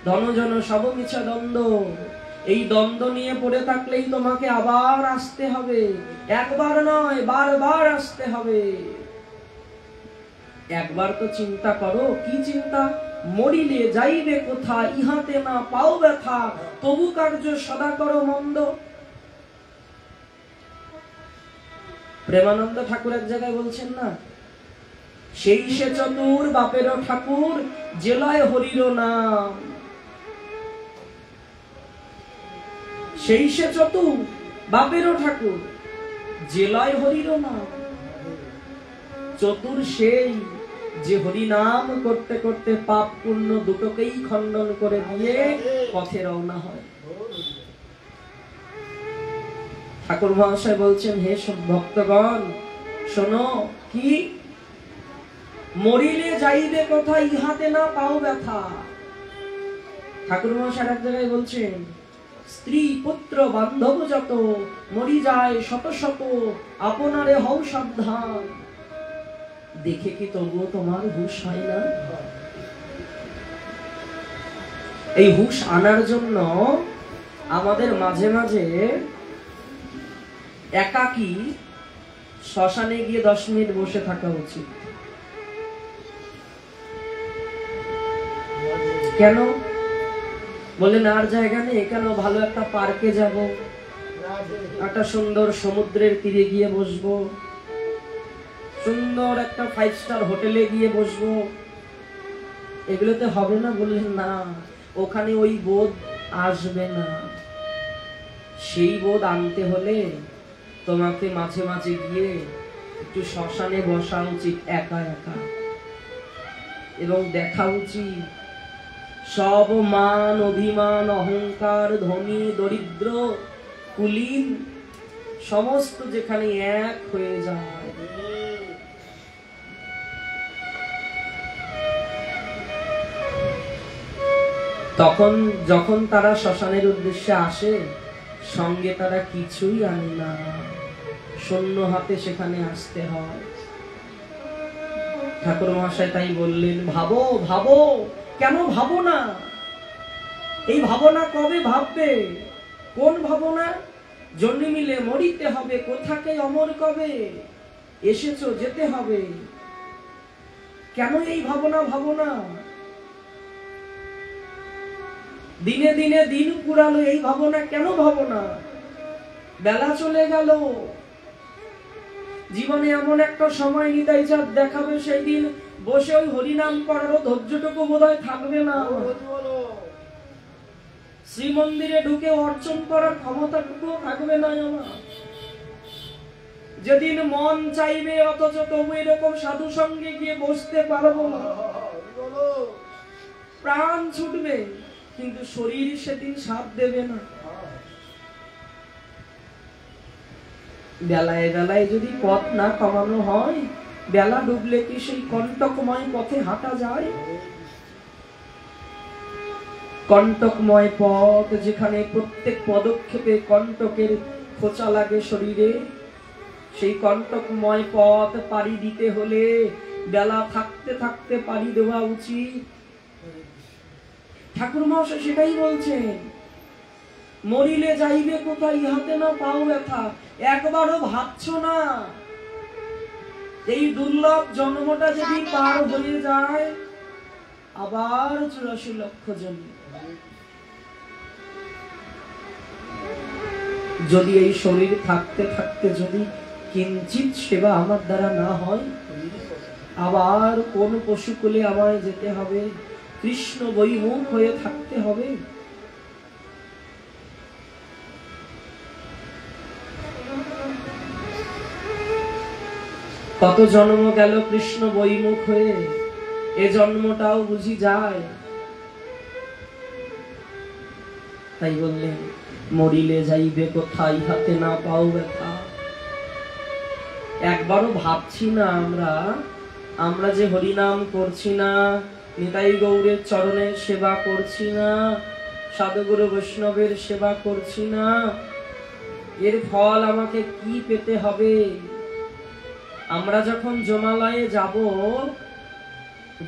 A: ধন জন সব মিছা দ্বন্দ্ব। এই দ্বন্দ্ব নিয়ে পড়ে থাকলেই তোমাকে আবার আসতে হবে। একবার নয়, বারবার আসতে হবে। একবার তো চিন্তা করো, কি চিন্তা? মরিলে যাইবে কোথা, ইহাতে না পাও ব্যথা, তবু কার্য সদা করো মন্দ। প্রেমানন্দ ঠাকুর এক জায়গায় বলছেন না, সেই সে চতুর বাপেরও ঠাকুর, জেলায় হরির নাম। সেই সে চতুর বাপেরও ঠাকুর, জেলায় হরির নাম। চতুর সেই যে হরি নাম করতে করতে পাপ পুণ্য দুটোকেই খণ্ডন করে দিয়ে পথে রওনা হয়। ঠাকুর মহাশয় বলছেন, হে সব ভক্তগণ শোনো, কি? মরিলে যাইবে কোথা, ইহাতে না পাও ব্যথা। ঠাকুর মহাশয় এক জায়গায় বলছেন, স্ত্রী পুত্র বান্ধব যত, মরি যায় শত শত, আপনারে হও সাবধান। দেখে কি তবুও তোমার হুঁশ হয় না? এই হুঁশ আনার জন্য আমাদের মাঝে মাঝে একাকী শ্মশানে গিয়ে 10 মিনিট বসে থাকা উচিত। কেন? বললেন আর জায়গা নেই, কেন? ভালো একটা পার্কে যাব, একটা সুন্দর সমুদ্রের তীরে গিয়ে বসবো, সুন্দর একটা 5 স্টার হোটেলে গিয়ে বসবো, এগুলোতে হবে না? বললেন না, ওখানে ওই বোধ আসবে না। সেই বোধ আনতে হলে তোমাকে মাঝে মাঝে গিয়ে একটু শ্মশানে বসা উচিত, একা একা, এবং দেখা উচিত সব মান অভিমান অহংকার ধনী দরিদ্র কুলীন সমস্ত যেখানে এক হয়ে যায়। তখন যখন তারা শ্মশানের উদ্দেশ্যে আসে, সঙ্গে তারা কিছুই আনে না, শূন্য হাতে সেখানে আসতে হয়। ঠাকুর মহাশয় তাই বললেন, ভাবো ভাবো। কেন ভাবো না? এই ভাবনা কবে ভাববে? কোন ভাবনা? জন্মিলে মরিতে হবে, কোথাকে অমর কবে, এসেছো যেতে হবে। কেন এই ভাবনা ভাবনা? দিনে দিনে দিন পুরালো, এই ভাবনা কেন ভাবনা? বেলা চলে গেল, জীবনে এমন একটা সময় নিতাই চাঁদ দেখাবে, সেই দিন বসে ওই হরিনাম করারও ধৈর্যটুকু বোধহয় থাকবে না। শ্রীমন্দিরে ঢুকে অর্চন করার ক্ষমতাটুকু থাকবে না আমার। যেদিন মন চাইবে অথচ তবু এরকম সাধু সঙ্গে গিয়ে বসতে পারবো না, প্রাণ ছুটবে, কিন্তু শরীর সেদিন সাথ দেবে না। বেলায় বেলায় যদি পথ না কমানো হয়, বেলা ডুবলে কি সেই কণ্টকময় পথে হাঁটা যায়? কণ্টকময় পথ, যেখানে প্রত্যেক পদক্ষেপে কণ্টকের খোঁচা লাগে শরীরে, সেই কণ্টকময় পথ পাড়ি দিতে হলে বেলা থাকতে থাকতে পাড়ি দেওয়া উচিত। ঠাকুর মহাশয় সেটাই বলছেন, মরিলে যাইবে কোথায়, ইহাতে না পাও ব্যথা। একবারও ভাবছো না এই দুর্লভ জন্মটা যদি পার হয়ে যায়, আবার 84 লক্ষ জন্ম। যদি এই শরীর থাকতে থাকতে যদি কিঞ্চিত সেবা আমার দ্বারা না হয়, আবার কোন পশুকুলে আমায় যেতে হবে, কৃষ্ণ বৈমুখ হয়ে থাকতে হবে। কত জন্ম গেল কৃষ্ণ বৈমুখ হয়ে, এ জন্মটাও বুঝি যায়। তাই বললেন, মরিলে যাইবে কোথায়, হাতে না পাও ব্যথা। একবারও ভাবছি না আমরা যে হরিনাম করছি না, নিতাই গৌরের চরণের সেবা করছি না, সাধুগুরু বৈষ্ণবের সেবা করছি না, এর ফল আমাকে কি পেতে হবে? আমরা যখন যমালয়ে যাব,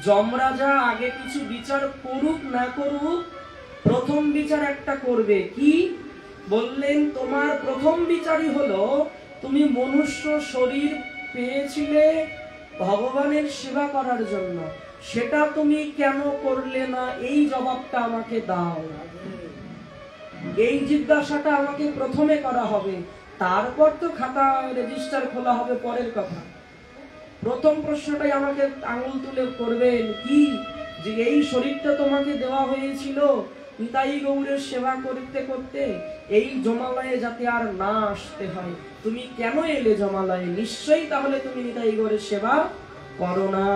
A: যমরাজা আগে কিছু বিচার করুক না করুক, প্রথম বিচার একটা করবে। কি বললেন? তোমার প্রথম বিচারই হলো, তুমি মনুষ্য শরীর পেয়েছিলে ভগবানের সেবা করার জন্য, সেটা তুমি কেন করলে না? এই জবাবটা আমাকে দাও। এই জিজ্ঞাসাটা আমাকে প্রথমে করা হবে, তারপর তো খাতা রেজিস্টার খোলা হবে পরের কথা। প্রথম প্রশ্নটাই আমাকে আঙুল তুলে করবেন, কি যে এই শরীরটা তোমাকে দেওয়া হয়েছিল নিতাই গৌরের সেবা করতে করতে, এই জমালয়ে যাতে আর না আসতে হয়, তুমি কেন এলে জমালয়ে? নিশ্চয়ই তাহলে তুমি নিতাই গৌরের সেবা করো না।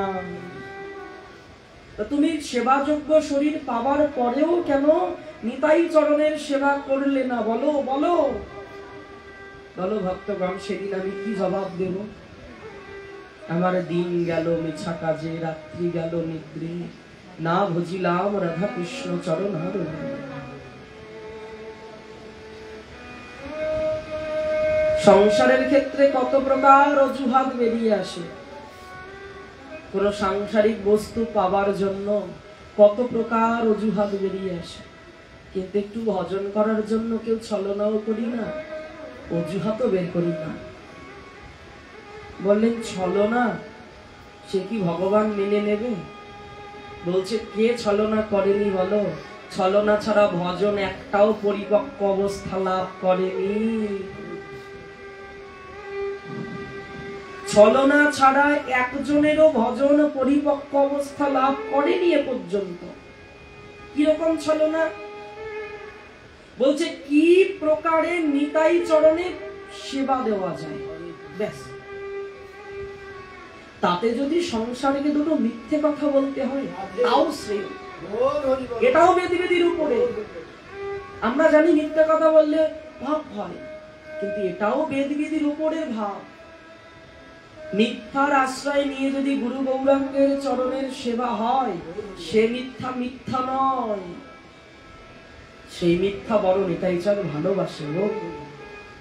A: তুমি সেবাযোগ্য শরীর পাবার পরেও কেন নিতাই চরণের সেবা করলে না? বলো বলো বলো ভক্তগণ, সেদিন আমি কি জবাব দেব? আমার দিন গেল মিছা কাজে, রাত্রি গেল নিদ্রে, না ভজিলাম রাধা কৃষ্ণ চরণ হার। সংসারের ক্ষেত্রে কত প্রকার অজুহাত বেরিয়ে আসে। কোন সাংসারিক বস্তু পাবার জন্য কত প্রকার অজুহাত বেরিয়ে আসে, কিন্তু একটু ভজন করার জন্য কেউ ছলনাও করি না, অজুহাতও বের করি না। বললেন ছলনা, সে কি ভগবান মেনে নেবে? বলছে কে ছলনা করেনি বলো? ছলনা ছাড়া ভজন একটাও পরিপক্ক অবস্থা লাভ করেনি। ছলনা ছাড়া একজনেরও ভজন পরিপক্ক অবস্থা লাভ করেনি এ পর্যন্ত। কিরকম ছলনা? বলছে কি প্রকারে নিতাই চরণে সেবা দেওয়া যায়, ব্যাস। তাতে যদি সংসারকে দুটো মিথ্যে কথা বলতে হয় তাও শ্রেয়, এটাও বেদিবেদির উপরে। আমরা জানি মিথ্যে কথা বললে ভাব হয়, কিন্তু এটাও বেদিবেদির উপরের ভাব। মিথ্যার আশ্রয় নিয়ে যদি গুরু গৌরাঙ্গের চরণের সেবা হয়, সে মিথ্যা মিথ্যা নয়, সেই মিথ্যা বড় নিতাই চাঁদ ভালোবাসে।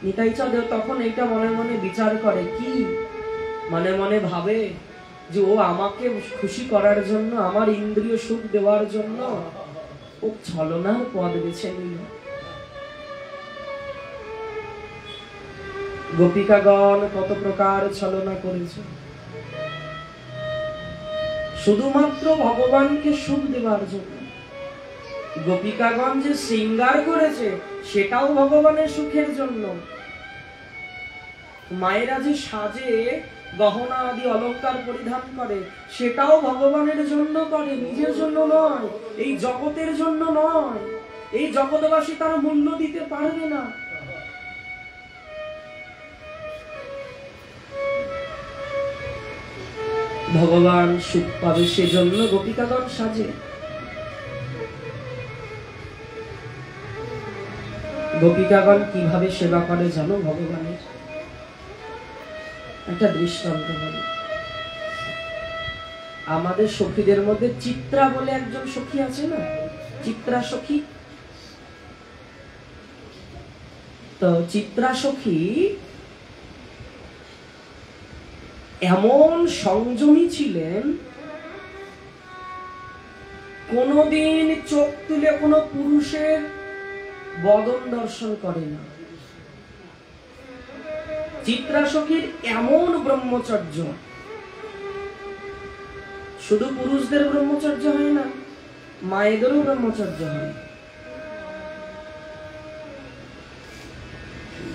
A: নিতাই চাঁদ তখন এটা মনে মনে বিচার করে, কি মনে মনে ভাবে যে ও আমাকে খুশি করার জন্য, আমার ইন্দ্রিয় সুখ দেওয়ার জন্য ও ছলনার পথ বেছে নিল। গোপিকাগণ কত প্রকার ছলনা করেছে শুধুমাত্র ভগবানকে সুখ দেওয়ার জন্য। গোপিকাগণ যে শৃঙ্গার করেছে সেটাও ভগবানের সুখের জন্য। মায়েরা যে সাজে গহনা আদি অলংকার পরিধান করে সেটাও ভগবানের জন্য করে, নিজের জন্য নয়, এই জগতের জন্য নয়। এই জগৎবাসী তার মূল্য দিতে পারবে না। ভগবান সুখ পাবে সেজন্য গোপিকাগণ সাজে। গোপিকাগণ কিভাবে সেবা করে জানো ভগবানের? একটা দৃষ্টান্ত বলি। আমাদের সখীদের মধ্যে চিত্রা বলে একজন সখী আছে না, চিত্রা সখী। তো চিত্রা সখী এমন সংযমী ছিলেন, কোনদিন চোখ তুলে কোনো পুরুষের বদন দর্শন করে না। চিত্রা সখীর এমন ব্রহ্মচর্য, শুধু পুরুষদের ব্রহ্মচর্য হয় না, মায়েদেরও ব্রহ্মচর্য হয়।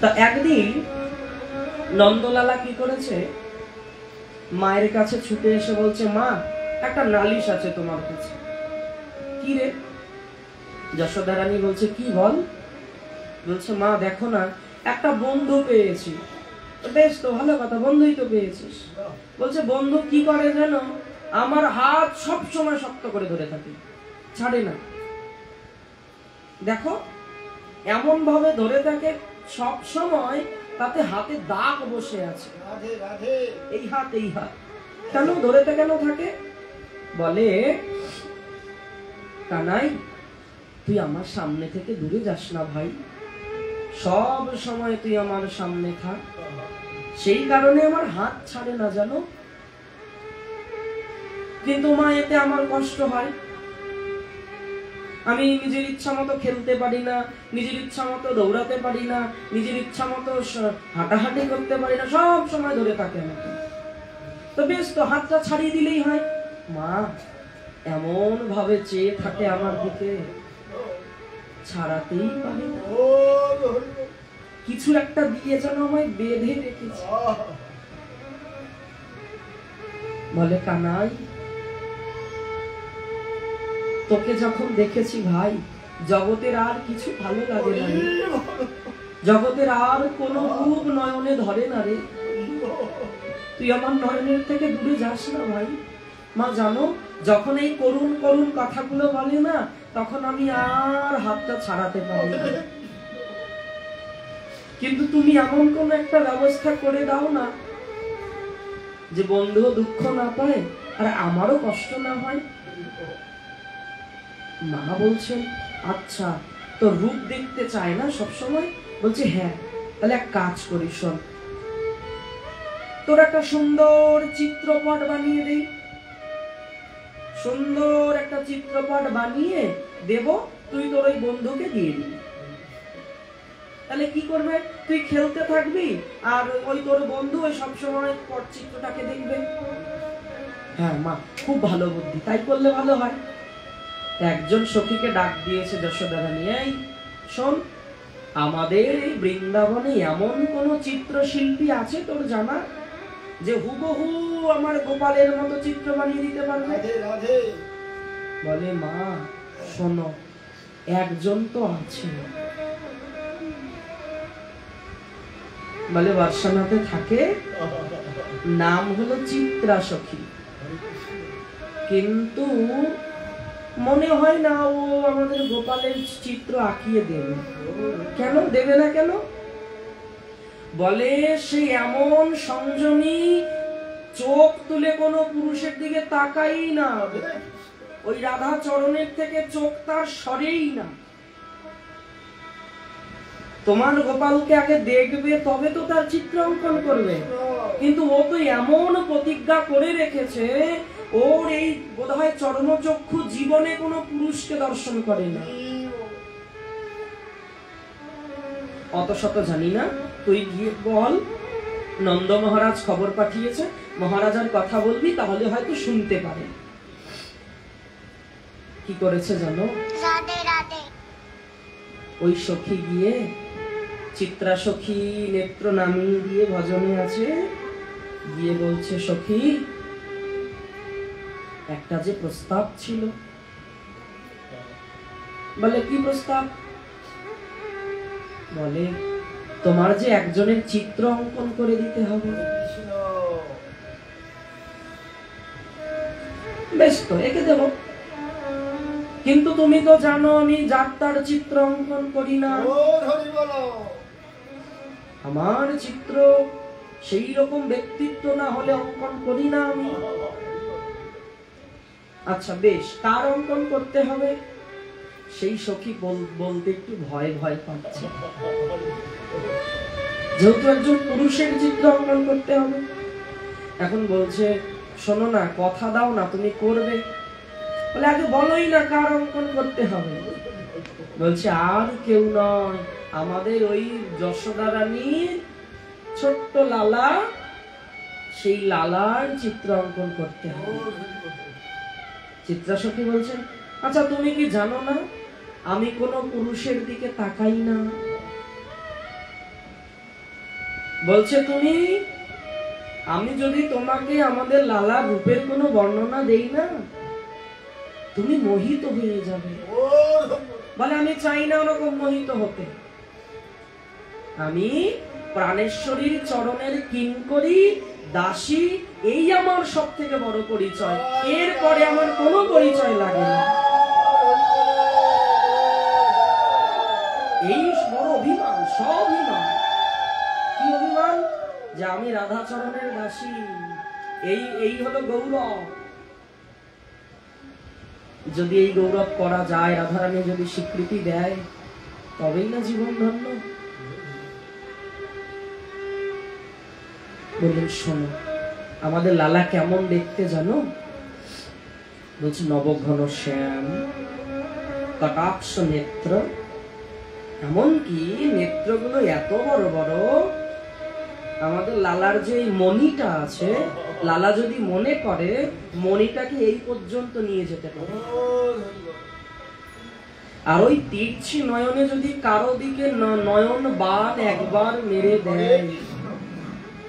A: তা একদিন নন্দলালা কি করেছে, মায়ের কাছে ছুটে এসে বলছে, মা একটা নালিশ আছে তোমার কাছে। কি রে? যশোদা রানী বলছে, কি বল? বলছে, মা দেখো না, একটা বন্ধু পেয়েছি। বেশ তো ভালো কথা, বন্ধুই তো পেয়েছিস। বলছে, বন্ধু কি করে জানো? আমার হাত সব সময় শক্ত করে ধরে থাকে, ছাড়ে না। দেখো এমন ভাবে ধরে থাকে সব সময়, তাতে হাতে দাগ বসে আছে, এই হাত এই হাত। কেন ধরে কেন থাকে? বলে, কানাই তুই আমার সামনে থেকে দূরে যাস না ভাই, সব সময় তুই আমার সামনে থাক, সেই কারণে আমার হাত ছাড়ে না জানো। কিন্তু মা এতে আমার কষ্ট হয়, আমি নিজের ইচ্ছা মতো খেলতে পারি না, নিজের ইচ্ছা মতো দৌড়াতে পারি না, নিজের ইচ্ছা মতো হাঁটাহাঁটি করতে পারি না, সব সময় ধরে থাকে আমাকে। তো বেশ তো, হাতটা ছাড়িয়ে দিলেই হয়। মা এমন ভাবে চেয়ে থাকে আমার দিকে, ছাড়াতেই পারি না। কিছু একটা দিয়ে যেন আমায় বেঁধে রেখেছে। বলে, কানাই তোকে যখন দেখেছি ভাই, জগতের আর কিছু ভালো লাগে না, জগতের আর কোন রূপ নয়নে ধরে না রে, তুই আমার নয়নের থেকে দূরে যাস না ভাই। মা জানো, যখন এই করুণ করুণ কথাগুলো বলে না, তখন আমি আর হাতটা ছাড়াতে পারি না। কিন্তু তুমি এমন কোন একটা ব্যবস্থা করে দাও না, যে বন্ধু দুঃখ না পায় আর আমারও কষ্ট না হয়। মা বলছেন, আচ্ছা তোর রূপ দেখতে চায় না সবসময়? বলছে, হ্যাঁ, তাহলে এক কাজ করি, শোন, তোর একটা সুন্দর চিত্রপট বানিয়ে দেই, সুন্দর একটা চিত্রপট বানিয়ে দেব, তুই তোর ওই বন্ধুকে দিয়ে দিবি। তাহলে কি করবে? তুই খেলতে থাকবি আর ওই তোর বন্ধু ওই সবসময় পটচিত্রটাকে দেখবে। হ্যাঁ মা, খুব ভালো বুদ্ধি, তাই করলে ভালো হয়। একজন সখীকে ডাক দিয়েছে যশোদা রানী, এই শোন, আমাদের এই বৃন্দাবনে এমন কোন চিত্রশিল্পী আছে তোর জানা, যে হুবহু আমার গোপালের মতো চিত্র বানিয়ে দিতে পারবে? বলে, মা শোনো, একজন তো আছে। বলে, বর্ষানাতে থাকে, নাম হলো চিত্রা সখী, কিন্তু মনে হয় না ও আমাদের গোপালের চিত্র আঁকিয়ে দেবে। কেন দেবে না কেন? বলে, সে এমন সংযমী, চোখ তুলে কোনো পুরুষের দিকে তাকাই না, ওই রাধা চরণের থেকে চোখ তার সরেই না। তোমার গোপালকে আগে দেখবে, তবে তো তার চিত্র অঙ্কন করবে। কিন্তু ও তো এমন প্রতিজ্ঞা করে রেখেছে, ওর এই বোধহয় চর্মচক্ষু জীবনে কোনো পুরুষকে দর্শন করে না। অত শত জানি না, তুই গিয়ে বল নন্দ মহারাজ খবর পাঠিয়েছে, মহারাজার কথা বলবি, তাহলে হয়তো শুনতে পারে। কি করেছে জানো? ওই সখী গিয়ে, চিত্রা সখী নেত্র নামিয়ে দিয়ে ভজনে আছে, গিয়ে বলছে, সখী একটা যে প্রস্তাব ছিল। বলে, কি প্রস্তাব? বলে, তোমার যে একজনের চিত্র অঙ্কন করে দিতে হবে। বেশ তো, একে দেব, কিন্তু তুমি তো জানো আমি যাত্রার চিত্র অঙ্কন করি না, আমার চিত্র সেই রকম ব্যক্তিত্ব না হলে অঙ্কন করি না আমি। আচ্ছা বেশ, কার অঙ্কন করতে হবে? সেই সখী বলতে একটু ভয় ভয় পাচ্ছে, যেহেতু একজন পুরুষের চিত্র অঙ্কন করতে হবে। এখন বলছে, শোনো না, কথা দাও না, তুমি করবে। বলে, আগে বলোই না কার অঙ্কন করতে হবে। বলছে, আর কেউ নয়, আমাদের ওই যশোদা রানীর ছোট্ট লালা, সেই লালার চিত্র অঙ্কন করতে হবে। চিত্রা সখী বলছেন, আচ্ছা তুমি কি জানো না আমি কোনো পুরুষের দিকে তাকাই না? বলছে, তুমি, আমি যদি তোমাকে আমাদের লালার রূপের কোনো বর্ণনা দেই না, তুমি মোহিত হয়ে যাবে। বলে, আমি চাই না ওরকম মোহিত হতে, আমি প্রাণেশ্বরীর চরণের কিঙ্করী দাসী, এই আমার সব থেকে বড় পরিচয়, এরপরে আমার কোনো পরিচয় লাগে না। এই বড় অভিমান, স্বাভিমান। কি অভিমান? যে আমি রাধা চরণের দাসী, এই হলো গৌরব। যদি এই গৌরব করা যায়, রাধারানী যদি স্বীকৃতি দেয়, তবেই না জীবন ধন্য। বললেন, শোনো, আমাদের লালা কেমন দেখতে জানো? বলছি, নবঘন শ্যাম, কটাক্ষ নেত্র, এমনকি নেত্রগুলো এত বড় বড়, আমাদের লালার যে মণিটা আছে, লালা যদি মনে করে মণিটাকে এই পর্যন্ত নিয়ে যেতে পারে। আর ওই তীর্ছি নয়নে যদি কারো দিকে নয়ন বান একবার মেরে দেয়,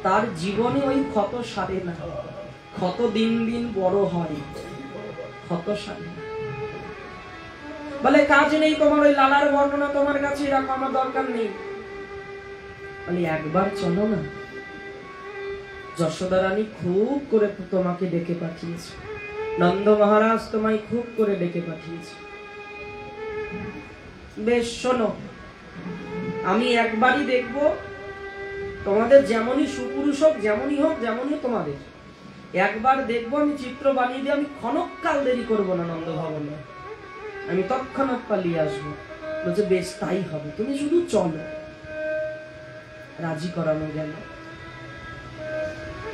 A: তার জীবনে ওই ক্ষত সারে না, ক্ষত দিন দিন বড় হয়, ক্ষত সারে না। বলে, কাজ নেই তোমার, ওই লালার বর্ণনা তোমার কাছে রাখো, আমার দরকার নেই। বলে, একবার চলো না, যশোদা রানী খুব করে তোমাকে ডেকে পাঠিয়েছে, নন্দ মহারাজ তোমায় খুব করে ডেকে পাঠিয়েছে। বেশ, শোনো, আমি একবারই দেখব, তোমাদের যেমনই সুপুরুষ হোক, যেমনই হোক, যেমনই তোমাদের, একবার দেখবো, আমি চিত্র বানিয়ে দিয়ে আমি ক্ষণকাল দেরি করবো না নন্দ ভবনে, আমি তৎক্ষণাৎ পালিয়ে আসবো। বলছে, বেশ তাই হবে, তুমি শুধু চলো। রাজি করানো গেল।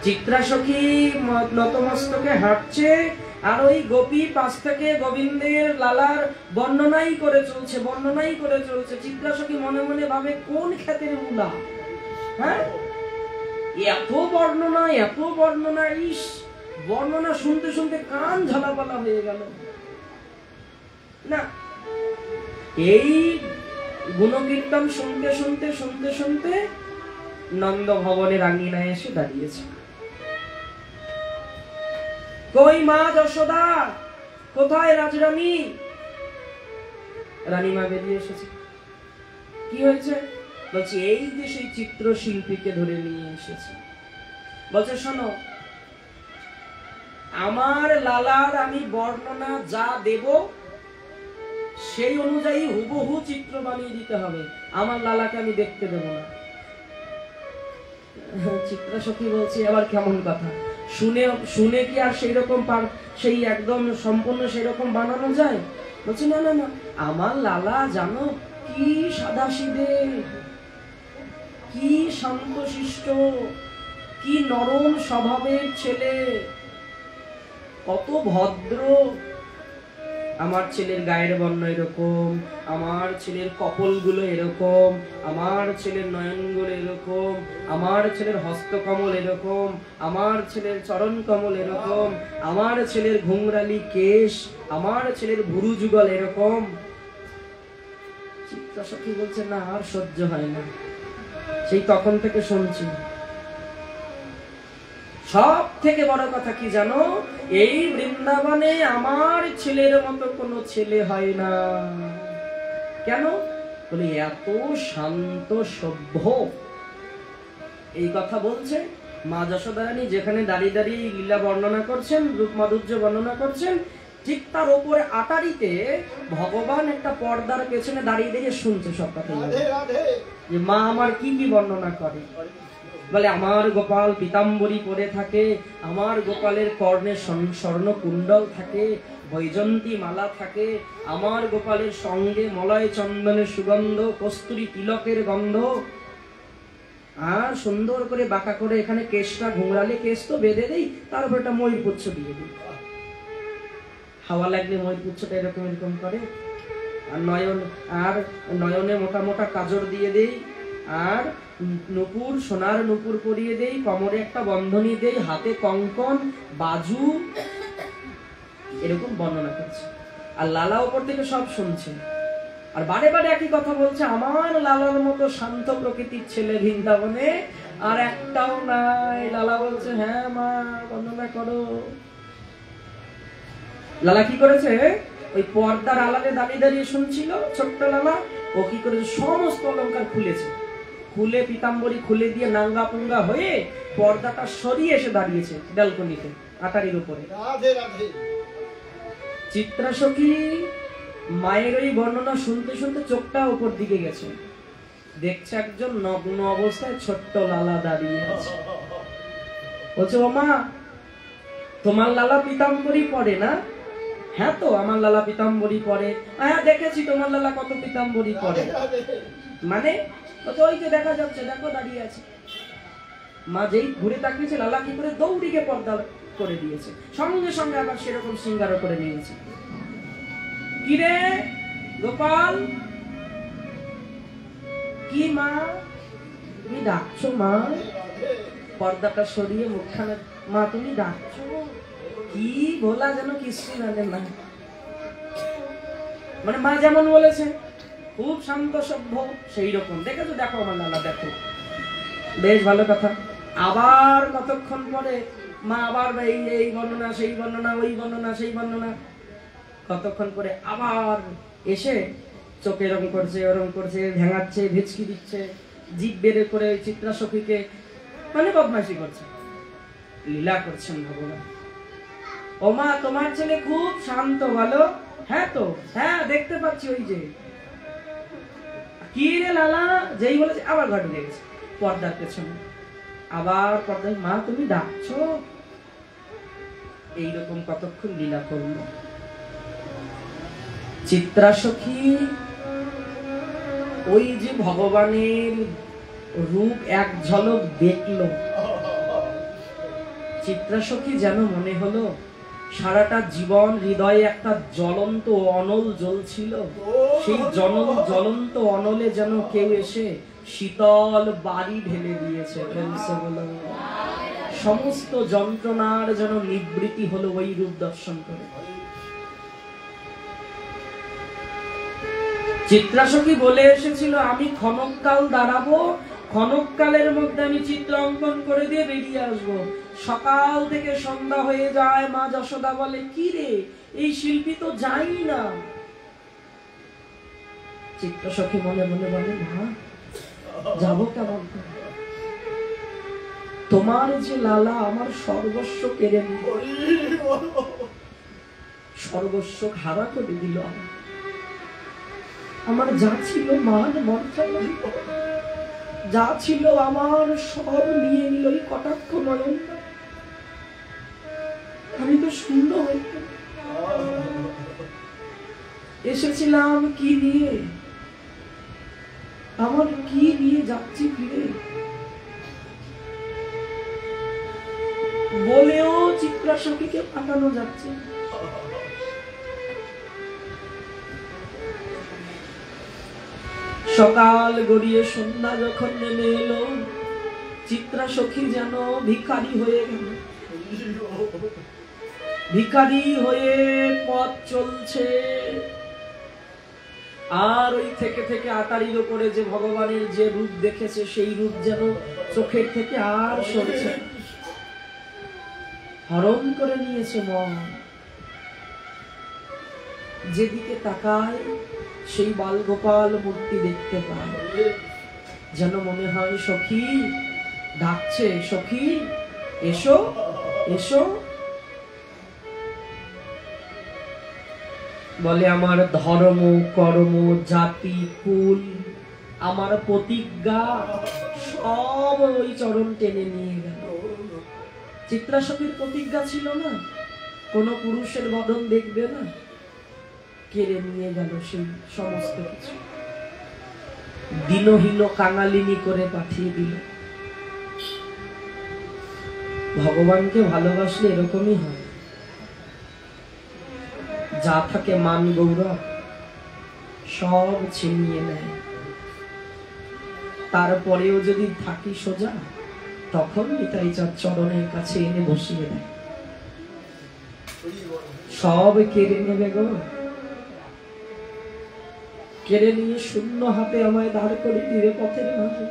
A: চিত্রা সখী নতমস্তকে হাঁটছে, আর ওই গোপী পাশ থেকে গোবিন্দের লালার বর্ণনাই করে চলছে, বর্ণনাই করে চলছে। চিত্রা সখী মনে মনে ভাবে, কোন খ্যাতের মূলা, হ্যাঁ, এত বর্ণনা, এত বর্ণনা, ইস, বর্ণনা শুনতে শুনতে কান ঝালাপালা হয়ে গেল। না, এই গুণকীর্তন শুনতে শুনতে শুনতে শুনতে নন্দ ভবনের আঙিনায় এসে দাঁড়িয়েছে। কই মা যশোদা, কোথায় রাজরানী? রানীমা বেরিয়ে এসেছে। কি হয়েছে? বলছে এই যে সেই চিত্রশিল্পীকে ধরে নিয়ে এসেছে। বলছে শোনো, আমার লালার আমি বর্ণনা যা দেব সেই অনুযায়ী হুবহু চিত্র বানিয়ে দিতে হবে, আমার লালাকে আমি দেখতে দেব না। চিত্রাসখী বলছে আবার কেমন কথা, শুনে শুনে কি আর সেই রকম সেই একদম সম্পূর্ণ সেই রকম বানানো যায়? বলছে না না না, আমার লালা জানো কি সাদাসিধে, কি শান্তশিষ্ট, কি নরম স্বভাবের ছেলে, কত ভদ্র। আমার ছেলের গায়ের বর্ণ এরকম, আমার ছেলের কপলগুলো এরকম, আমার ছেলের নয়নগুলো এরকম, আমার ছেলের হস্তকমল এরকম, আমার ছেলের চরণ কমল এরকম, আমার ছেলের ঘুংরালি কেশ, আমার ছেলের ভুরু যুগল এরকম। চিত্রাসখী বলছে না, আর সহ্য হয় না, সেই তখন থেকে শুনছি। সব থেকে বড় কথা কি জানো, এই বৃন্দাবনে আমার ছেলের মতো কোনো ছেলে হয় না। কেন? বলে এত শান্ত সভ্য। এই কথা বলছে মা যশোদা রানী যেখানে দাঁড়িয়ে দাঁড়িয়ে লীলা বর্ণনা করছেন, রূপ মাধুর্য বর্ণনা করছেন, ঠিক তার উপরে আটারিতে ভগবান একটা পর্দার পেছনে দাঁড়িয়ে দাঁড়িয়ে শুনছে সব কথা, যে মা আমার কি কি বর্ণনা করে। বলে আমার গোপাল পীতাম্বরী পরে থাকে, আমার গোপালের কর্ণে স্বর্ণ কুণ্ডল থাকে, বৈজন্তী মালা থাকে, আমার গোপালের সঙ্গে মলয় চন্দনের সুগন্ধ, কস্তুরী তিলকের গন্ধ, আর সুন্দর করে বাঁকা করে এখানে কেশটা ঘুংরালে কেশ তো বেঁধে দেই, তার উপর একটা ময়ূর পুচ্ছ দিয়ে দিই, হাওয়া লাগলে ময়ূর পুচ্ছটা এরকম এরকম করে, আর নয়নে মোটা মোটা কাজর দিয়ে দেই, আর নুপুর, সোনার নুপুর পরিয়ে দেই, কোমরে একটা বন্ধনী দেই, হাতে কঙ্কন, বাজু, এরকম বর্ণনা করছে। আর লালা উপর থেকে সব শুনছে, আর বারে বারে একই কথা বলছে, আমার লালার মতো শান্ত প্রকৃতির ছেলে বৃন্দাবনে আর একটাও নাই। লালা বলছে হ্যাঁ মা, বর্ণনা করো। লালা কি করেছে, ওই পর্দার আড়ালে দাঁড়িয়ে দাঁড়িয়ে শুনছিল ছোট্ট লালা, ও কি করেছে, সমস্ত অলংকার খুলেছে, খুলে পীতাম্বরী খুলে দিয়ে নাঙ্গা পুঙ্গা হয়ে পর্দাটা সরিয়ে এসে দাঁড়িয়েছে ব্যালকনিতে আটারির উপরে। চিত্রাসখী মায়ের ওই বর্ণনা শুনতে শুনতে চোখটা উপর দিকে গেছে, দেখছে একজন নগ্ন অবস্থায় ছোট্ট লালা দাঁড়িয়ে আছে। বলছে ও মা, তোমার লালা পীতাম্বরী পরে না? হ্যাঁ তো আমার লালা পীতাম্বরী পরে। হ্যাঁ দেখেছি তোমার লালা কত পীতাম্বরী পরে। মানে ওই যে দেখা যাচ্ছে, দেখো দাঁড়িয়ে আছে। মা যেই ঘুরে তাকিয়েছে, লালা কি করে দৌড়িকে পর্দা করে দিয়েছে, সঙ্গে সঙ্গে আবার সেরকম সিঙ্গারও করে নিয়েছে। কিরে গোপাল, কি মা তুমি ডাকছো? মা পর্দাটা সরিয়ে মুখখানে, মা তুমি ডাকছো? কি বলা যেন কিছু জানে না, মানে মা যেমন বলেছে খুব শান্ত সভ্য সেই রকম। দেখেছো, দেখো আমার লালা, দেখো, বেশ ভালো কথা। আবার কতক্ষণ পরে মা আবার এই বর্ণনা, সেই বর্ণনা, ওই বর্ণনা, সেই বর্ণনা, কতক্ষণ পরে আবার এসে চোখে এরম করছে, ওরম করছে, ভেঙাচ্ছে, ভিচকি দিচ্ছে, জিভ বেড়ে করে চিত্রাসখীকে মানে বদমাইশি করছে, লীলা করছেন ভগবান। ও মা, তোমার ছেলে খুব শান্ত, ভালো? হ্যাঁ তো, হ্যাঁ দেখতে পাচ্ছি। ওই যে কি রে লালা, যেই বলেছে আবার ঘর ঢুকে গেছে পর্দার পেছনে, আবার পর্দায়, মা তুমি ডাকছো? এইরকম কতক্ষণ লীলা করলো। চিত্রাসখী ওই যে ভগবানের রূপ এক ঝলক দেখলো, চিত্রাসখী যেন মনে হলো সারাটা জীবন হৃদয়ে একটা জ্বলন্ত অনল জ্বলছিল, সেই জ্বলন্ত অনলে যেন কেউ এসে শীতল বাড়ি ঢেলে দিয়েছে। সমস্ত যন্ত্রণার যেন নিবৃত্তি হলো ওই রূপ দর্শন করে। চিত্রাসখী বলে এসেছিল আমি ক্ষণকাল দাঁড়াবো, ক্ষণকালের মধ্যে আমি চিত্র অঙ্কন করে দিয়ে বেরিয়ে আসবো। সকাল থেকে সন্ধ্যা হয়ে যায়, মা যশোদা বলে কি রে এই শিল্পী তো যাই না। চিত্রাসখী মনে মনে বলে মা যাবো কেমন, তোমার যে লালা আমার সর্বস্ব কেড়ে নিল, সর্বস্ব হারা করে দিল, আমার যা ছিল মান মর্যাদা যা ছিল আমার সব নিয়ে নিল এই কটাক্ষ নয়ন। আমি তো শূন্য হয়ে এসেছিলাম কি নিয়ে, আমার কি নিয়ে যাচ্ছি ফিরে। বলেও চিত্রাসখীকে পাঠানো যাচ্ছে। সকাল গড়িয়ে সন্ধ্যা যখন নেমে এলো, চিত্রাসখী যেন ভিখারি হয়ে গেল। ভিখারি হয়ে পথ চলছে, আর ওই থেকে থেকে আটারির উপরে যে ভগবানের যে রূপ দেখেছে সেই রূপ যেন চোখের থেকে আর সরছে, হরণ করে নিয়েছে মন। যেদিকে তাকায় সেই বালগোপাল মূর্তি দেখতে পায়, যেন মনে হয় সখী ডাকছে, সখী এসো এসো। বলে আমার ধর্ম কর্ম জাতি কুল আমার প্রতিজ্ঞা সব ওই চরণ টেনে নিয়ে গেল। চিত্রাসখীর প্রতিজ্ঞা ছিল না কোন পুরুষের বদন দেখবে না, কেড়ে নিয়ে গেল সেই সমস্ত কিছু, দিনহীন কাঙালিনী করে পাঠিয়ে দিল। ভগবানকে ভালোবাসলে এরকমই হয়, যা থাকে মান গৌরব সব ছিনিয়ে নেয়। তারপরেও যদি থাকি সোজা তখন নিতাই চাঁদ চরণের কাছে এনে বসিয়ে দেয়, সব কেড়ে নেবে গো। কেড়ে নিয়ে শূন্য হাতে আমায় দাঁড় করে দিবে পথের মাঝে।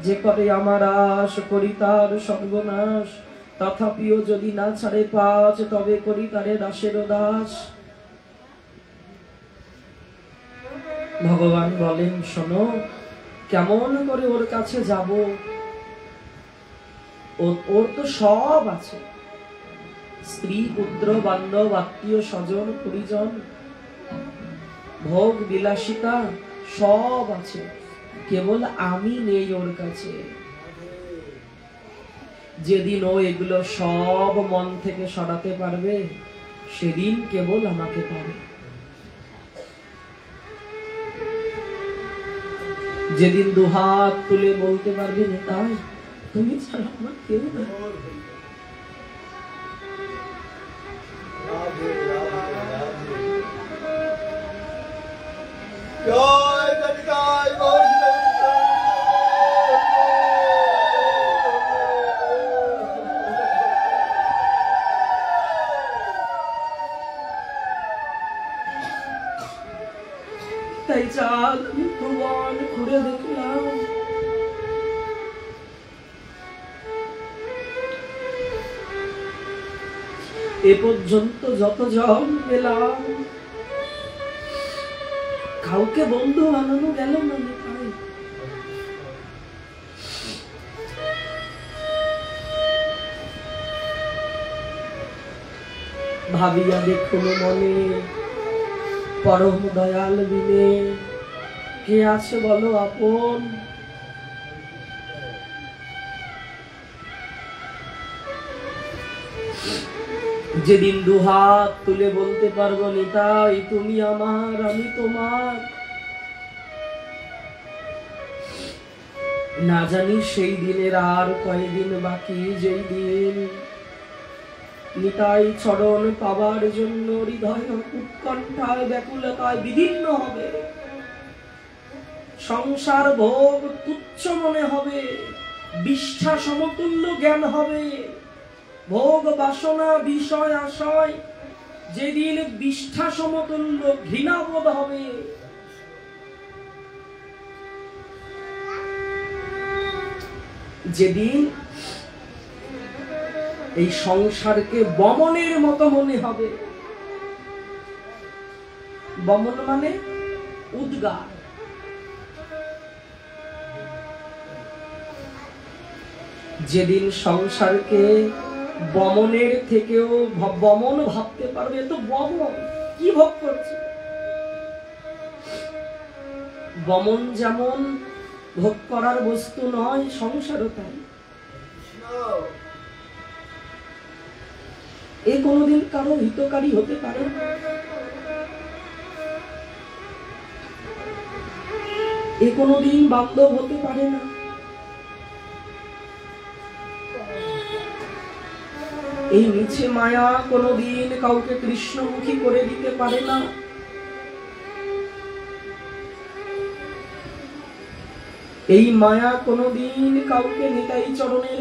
A: যে করে আমার আশ করি তার সর্বনাশ, তথাপিও যদি না ছাড়ে পাঁচ তবে করি তারে দাসের দাস। ভগবান বলেন শোনো কেমন করে ওর কাছে যাব, ওর তো সব আছে, স্ত্রী পুত্র বান্ধব আত্মীয় স্বজন পরিজন ভোগ বিলাসিতা সব আছে, কেবল আমি নেই ওর কাছে। যেদিন ও এগুলো সব মন থেকে সরাতে পারবে সেদিন কেবল আমাকে পাবে। যেদিন দুহাত তুলে বলতে পারবে নিতাই তুমি ছাড়া আমার কেউ না, তাই চাঁদ ভুবন ঘুরে দেখলাম, এ পর্যন্ত যত জন পেলাম কাউকে বন্ধু বানানো গেল না। ভাবিয়া দেখুন মনে পরম দয়াল বিনে কে আছে বলো আপন। যেদিন দুহাত তুলে বলতে পারবো নিতাই তুমি আমার আমি তোমার, না জানি সেই দিনের আর কয়দিন বাকি, যেই দিন নিতাই চরণ পাবার জন্য হৃদয় উৎকণ্ঠায় ব্যাকুলতায় বিদীর্ণ হবে। সংসার ভোগ তুচ্ছ মনে হবে, বিষ্ঠা সমতুল্য জ্ঞান হবে। ভোগ বাসনা বিষয় আশয় যেদিন বিষ্ঠা সমতুল্য ঘৃণাবোধ হবে, যেদিন এই সংসারকে বমনের মতো মনে হবে। বমন মানে উদ্গার। যেদিন সংসারকে বমনের থেকেও বমন ভাবতে পারবে, তো বমন কি ভোগ করছে। বমন যেমন ভোগ করার বস্তু নয়, সংসারও তাই। এ কোনোদিন কারো হিতকারী হতে পারে না। এ কোনোদিন বান্ধব হতে পারে না। এই মিছে মায়া কোনোদিন কাউকে কৃষ্ণমুখী করে দিতে পারে না। এই মায়া কোনোদিন কাউকে নিতাই চরণের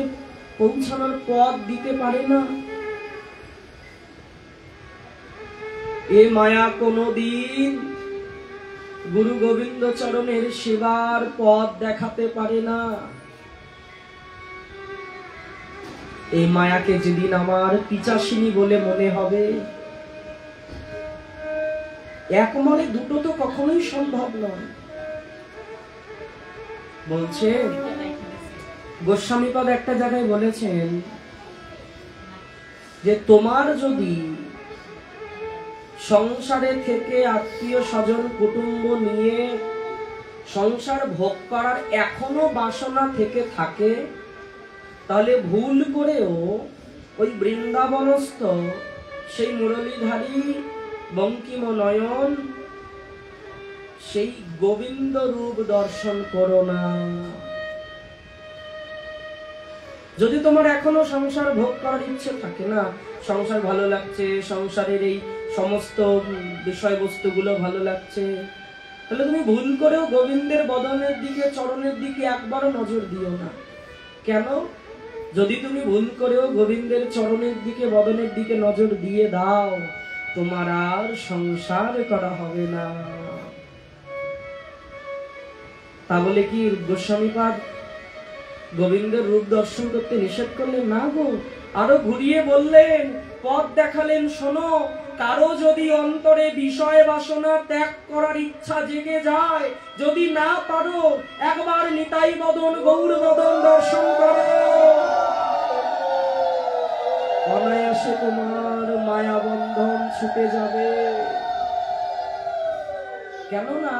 A: পৌঁছানোর পথ দিতে পারে না। এ মায়া কোনোদিন গুরু গোবিন্দ চরণের সেবার পথ দেখাতে পারে না। এই মায়াকে যেদিন আমার পিচাসিনী বলে মনে হবে, এক মনে দুটো তো কখনোই সম্ভব নয়। বলছে গোস্বামীপদ একটা জায়গায় বলেছেন যে তোমার যদি সংসারে থেকে আত্মীয় স্বজন কুটুম্ব নিয়ে সংসার ভোগ করার এখনো বাসনা থেকে থাকে, তাহলে ভুল করেও ওই বৃন্দাবনস্থ সেই মুরলীধারী বঙ্কিম নয়ন সেই গোবিন্দ রূপ দর্শন করো না। যদি তোমার এখনো সংসার ভোগ করার ইচ্ছে থাকে না, সংসার ভালো লাগছে, সংসারের এই সমস্ত বিষয়বস্তুগুলো ভালো লাগছে, তাহলে তুমি ভুল করেও গোবিন্দের বদনের দিকে চরণের দিকে একবারও নজর দিও না। কেন? যদি তুমি ভুল করেও গোবিন্দের চরণের দিকে বদনের দিকে নজর দিয়ে দাও, তোমার আর সংসার করা হবে না। তা বলে কি গোস্বামীপাদ গোবিন্দের রূপ দর্শন করতে নিষেধ করলেন? না গো, আরো ঘুরিয়ে বললেন, পথ দেখালেন, শোনো, কারো যদি অন্তরে বিষয় বাসনা ত্যাগ করার ইচ্ছা জেগে যায়, যদি না পারো, একবার নিতাই বদন গৌর বদন দর্শন করো, অনায়াসে তোমার মায়া বন্ধন ছুটে যাবে। কেননা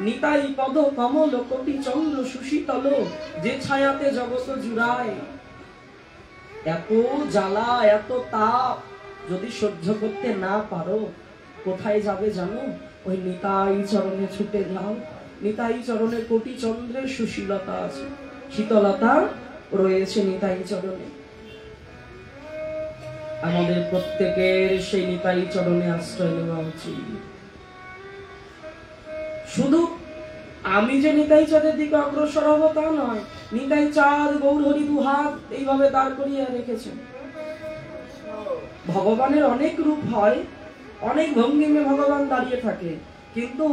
A: নিতাই পদ কমল কোটি চন্দ্র সুশীতল, যে ছায়াতে জগৎ জুড়ায়। এত জ্বালা এত তাপ যদি সহ্য করতে না পারো, কোথায় যাবে জানো? ওই নিতাই চরণে ছুটে যাও। নিতাই চরণে কোটি চন্দ্রের সুশীলতা আছে, শীতলতা রয়েছে নিতাই চরণে। আমাদের প্রত্যেকের সেই নিতাই চরণে আশ্রয় নেওয়া উচিত। শুধু আমি যে নিতাই চাঁদের দিকে অগ্রসর হবো তা নয়, নিতাই চাঁদ গৌর হরি দু হাত এইভাবে দাঁড় করিয়ে রেখেছেন। ভগবানের অনেক রূপ হয়, অনেক ভঙ্গিমে ভগবান দাঁড়িয়ে থাকে, কিন্তু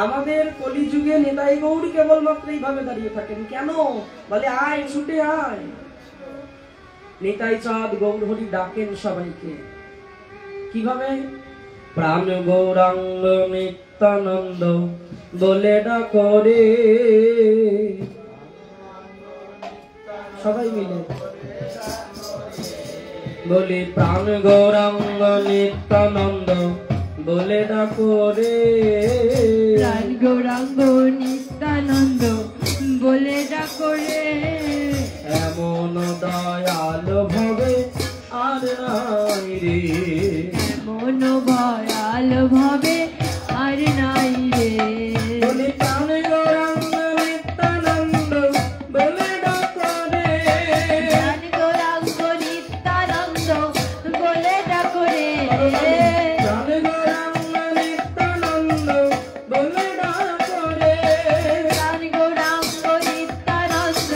A: আমাদের কলিযুগে নিতাই গৌর কেবলমাত্র এইভাবে দাঁড়িয়ে থাকেন। কেন? বলে আয়, ছুটে আয়। নিতাই চাঁদ গৌর হরি ডাকেন সবাইকে। কিভাবে? প্রাণ গৌরাঙ্গ নিত্যানন্দ বলে ডাকো রে। সবাই মিলে বলি, প্রাণ গৌরাঙ্গ নিত্যানন্দ বলে ডাকো রে।
B: প্রাণ গৌরাঙ্গ নিত্যানন্দ বলে ডাকো রে।
A: এমন দয়াল ভবে আর নাই রে,
B: এমন ভয়াল ভাবে আর নাই রে।
A: বলি প্রাণ গৌরাঙ্গ নিত্যানন্দ বলে ডাকো রে।
B: প্রাণ গৌরাঙ্গ নিত্যানন্দ বলে ডাকো রে।
A: প্রাণ গৌরাঙ্গ নিত্যানন্দ বলে ডাকো রে।
B: প্রাণ গৌরাঙ্গ নিত্যানন্দ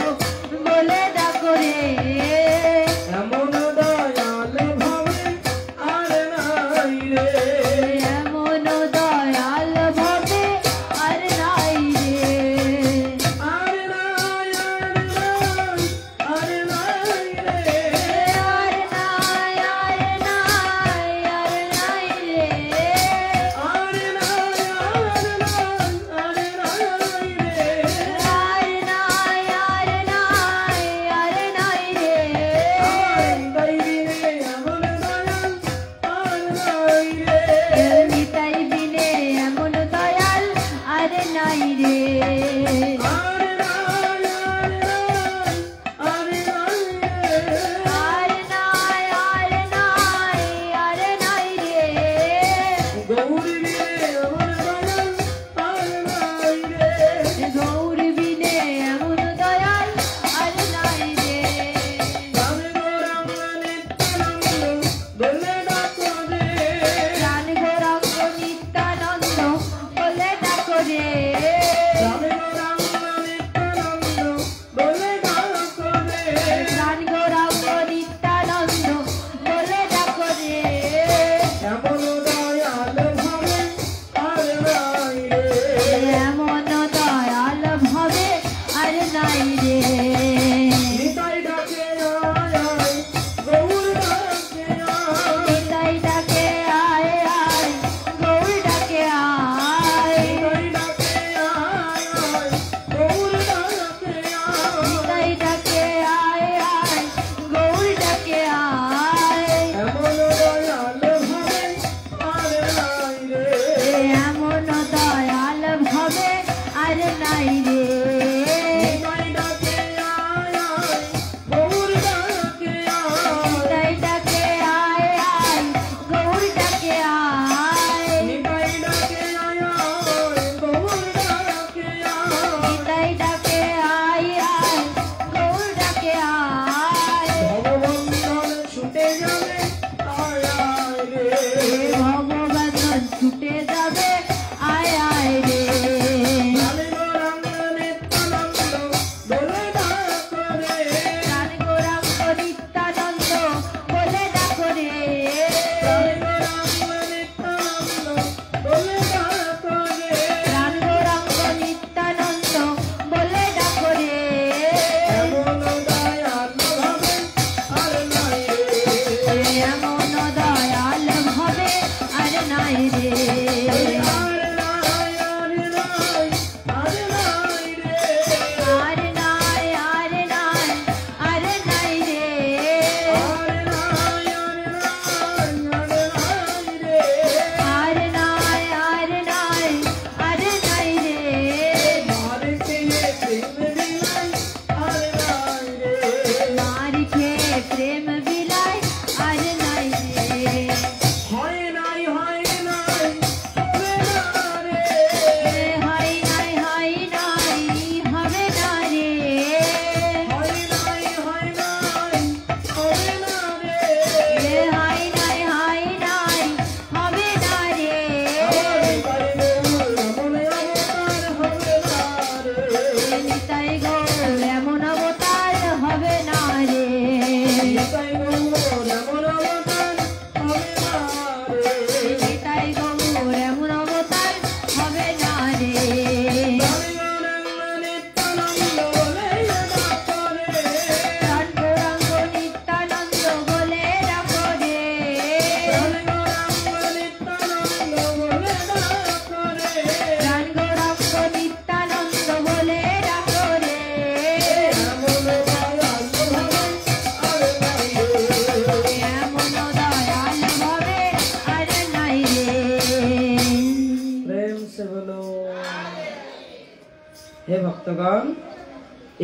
A: ভক্তগণ,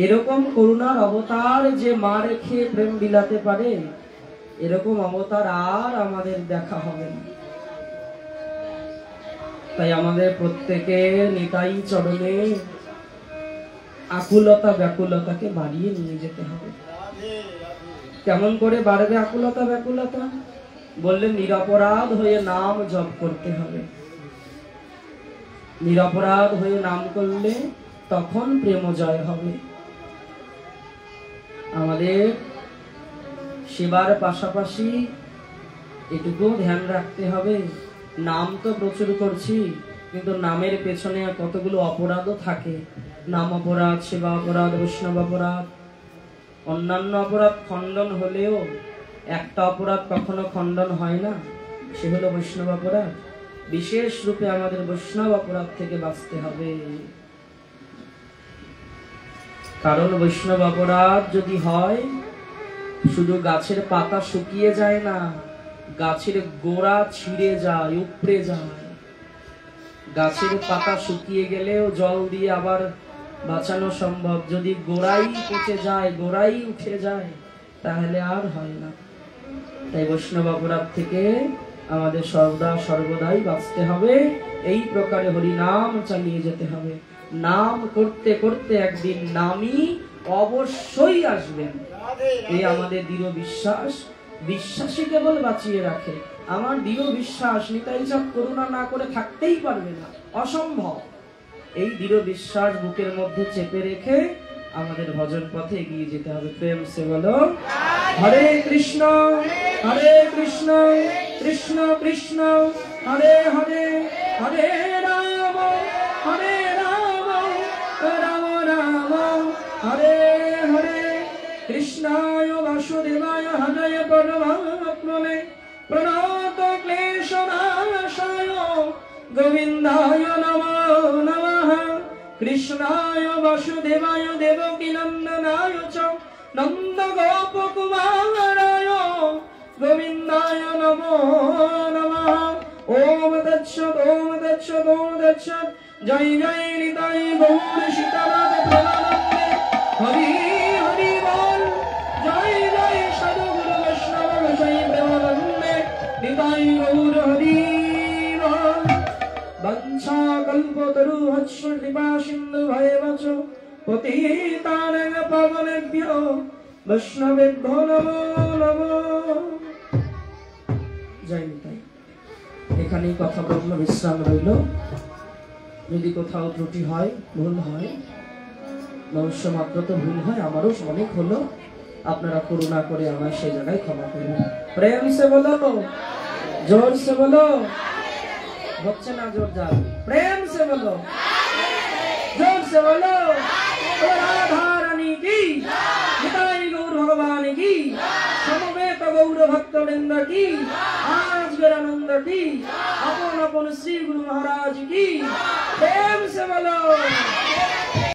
A: এরকম করুণার অবতার যে মা রেখে প্রেম বিলাতে পারে, এরকম অবতার আর আমাদের দেখা হবে না। তাই আমাদের প্রত্যেকের নিতাই চরণে আকুলতা ব্যাকুলতাকে বাড়িয়ে নিয়ে যেতে হবে। কেমন করে বাড়বে আকুলতা ব্যাকুলতা? বললেন নিরপরাধ হয়ে নাম জপ করতে হবে। নিরপরাধ হয়ে নাম করলে তখন প্রেম জয় হবে। আমাদের সেবার পাশাপাশি এটুকু ধ্যান রাখতে হবে, নাম তো প্রচুর করছি, কিন্তু নামের পেছনে কতগুলো অপরাধও থাকে। নাম অপরাধ, সেবা অপরাধ, বৈষ্ণব অপরাধ, অন্যান্য অপরাধ খণ্ডন হলেও একটা অপরাধ কখনো খণ্ডন হয় না, সে হলো বৈষ্ণব অপরাধ। বিশেষ রূপে আমাদের বৈষ্ণব অপরাধ থেকে বাঁচতে হবে। কারণ বৈষ্ণব অপরাধ যদি হয়, শুধু গাছের পাতা শুকিয়ে যায় না, গাছের গোড়া ছিঁড়ে যায়, উপড়ে যায়। গাছের পাতা শুকিয়ে গেলেও জল দিয়ে আবার বাঁচানো সম্ভব। যদি গোড়াই পচে যায়, গোড়াই উঠে যায়, তাহলে আর হয় না। তাই বৈষ্ণব অপরাধ থেকে আমাদের সর্বদাই বাঁচতে হবে। এই প্রকারে হরি নাম চালিয়ে যেতে হবে। নাম করতে করতে একদিন নামই অবশ্যই আসবেন, এই আমাদের দৃঢ় বিশ্বাস। বিশ্বাসী কেবল বাঁচিয়ে রাখে। আমার দৃঢ় বিশ্বাস নিতাই চাঁদ করুণা না করে থাকতেই পারবে না, অসম্ভব। এই দৃঢ় বিশ্বাস বুকের মধ্যে চেপে রেখে আমাদের ভজন পথে এগিয়ে যেতে হবে। প্রেম সে বলো হরে কৃষ্ণ কৃষ্ণ কৃষ্ণ হরে হরে, হরে রাম রাম রাম হরে হরে। কৃষ্ণায় বাসুদেবায় হৃদয় পরমাত্মনে প্রণত ক্লেশনাশায় গোবিন্দায় নমো নমঃ। কৃষ্ণায় বাসুদেবায় দেবকী নন্দনায় চ নন্দ গোপ কুমারায় গোবিন্দায় নমো নমঃ। ওম তৎসৎ ওম তৎসৎ ওম তৎসৎ। জয় জয় নিতাই গৌর সীতানাথ প্রেমানন্দে হরি হরি বল। জয় জয় সাধু গুরু বৈষ্ণব গোসাই প্রেমানন্দে নিতাই গৌর হরি বল। বংশা কল্পতরু হর্ষ কৃপা সিন্ধু ভয়েব চ পতিতানাং পাবনেভ্যো বৈষ্ণবেভ্যো নমো নমো। জয় নিতাই। এখানেই কথা বললো, বিশ্রাম রইল। যদি কোথাও ত্রুটি হয়, ভুল হয়, মনুষ্য মাত্র তো ভুল হয়, আমারও অনেক হলো, আপনারা করুণা করে আমার সেই জায়গায় ক্ষমা করবেন। প্রেম সে বলো, জোর সে বলো, হচ্ছে না জোর যার। প্রেম সে বলো, জোর সে বলো। রাধা রানী কি, নিতাই গৌর ভগবান কি, সমবেত গৌর ভক্ত বৃন্দ কি, আজকের আনন্দ কি, আপন আপন শ্রী গুরু মহারাজ কি। প্রেম সে বলো।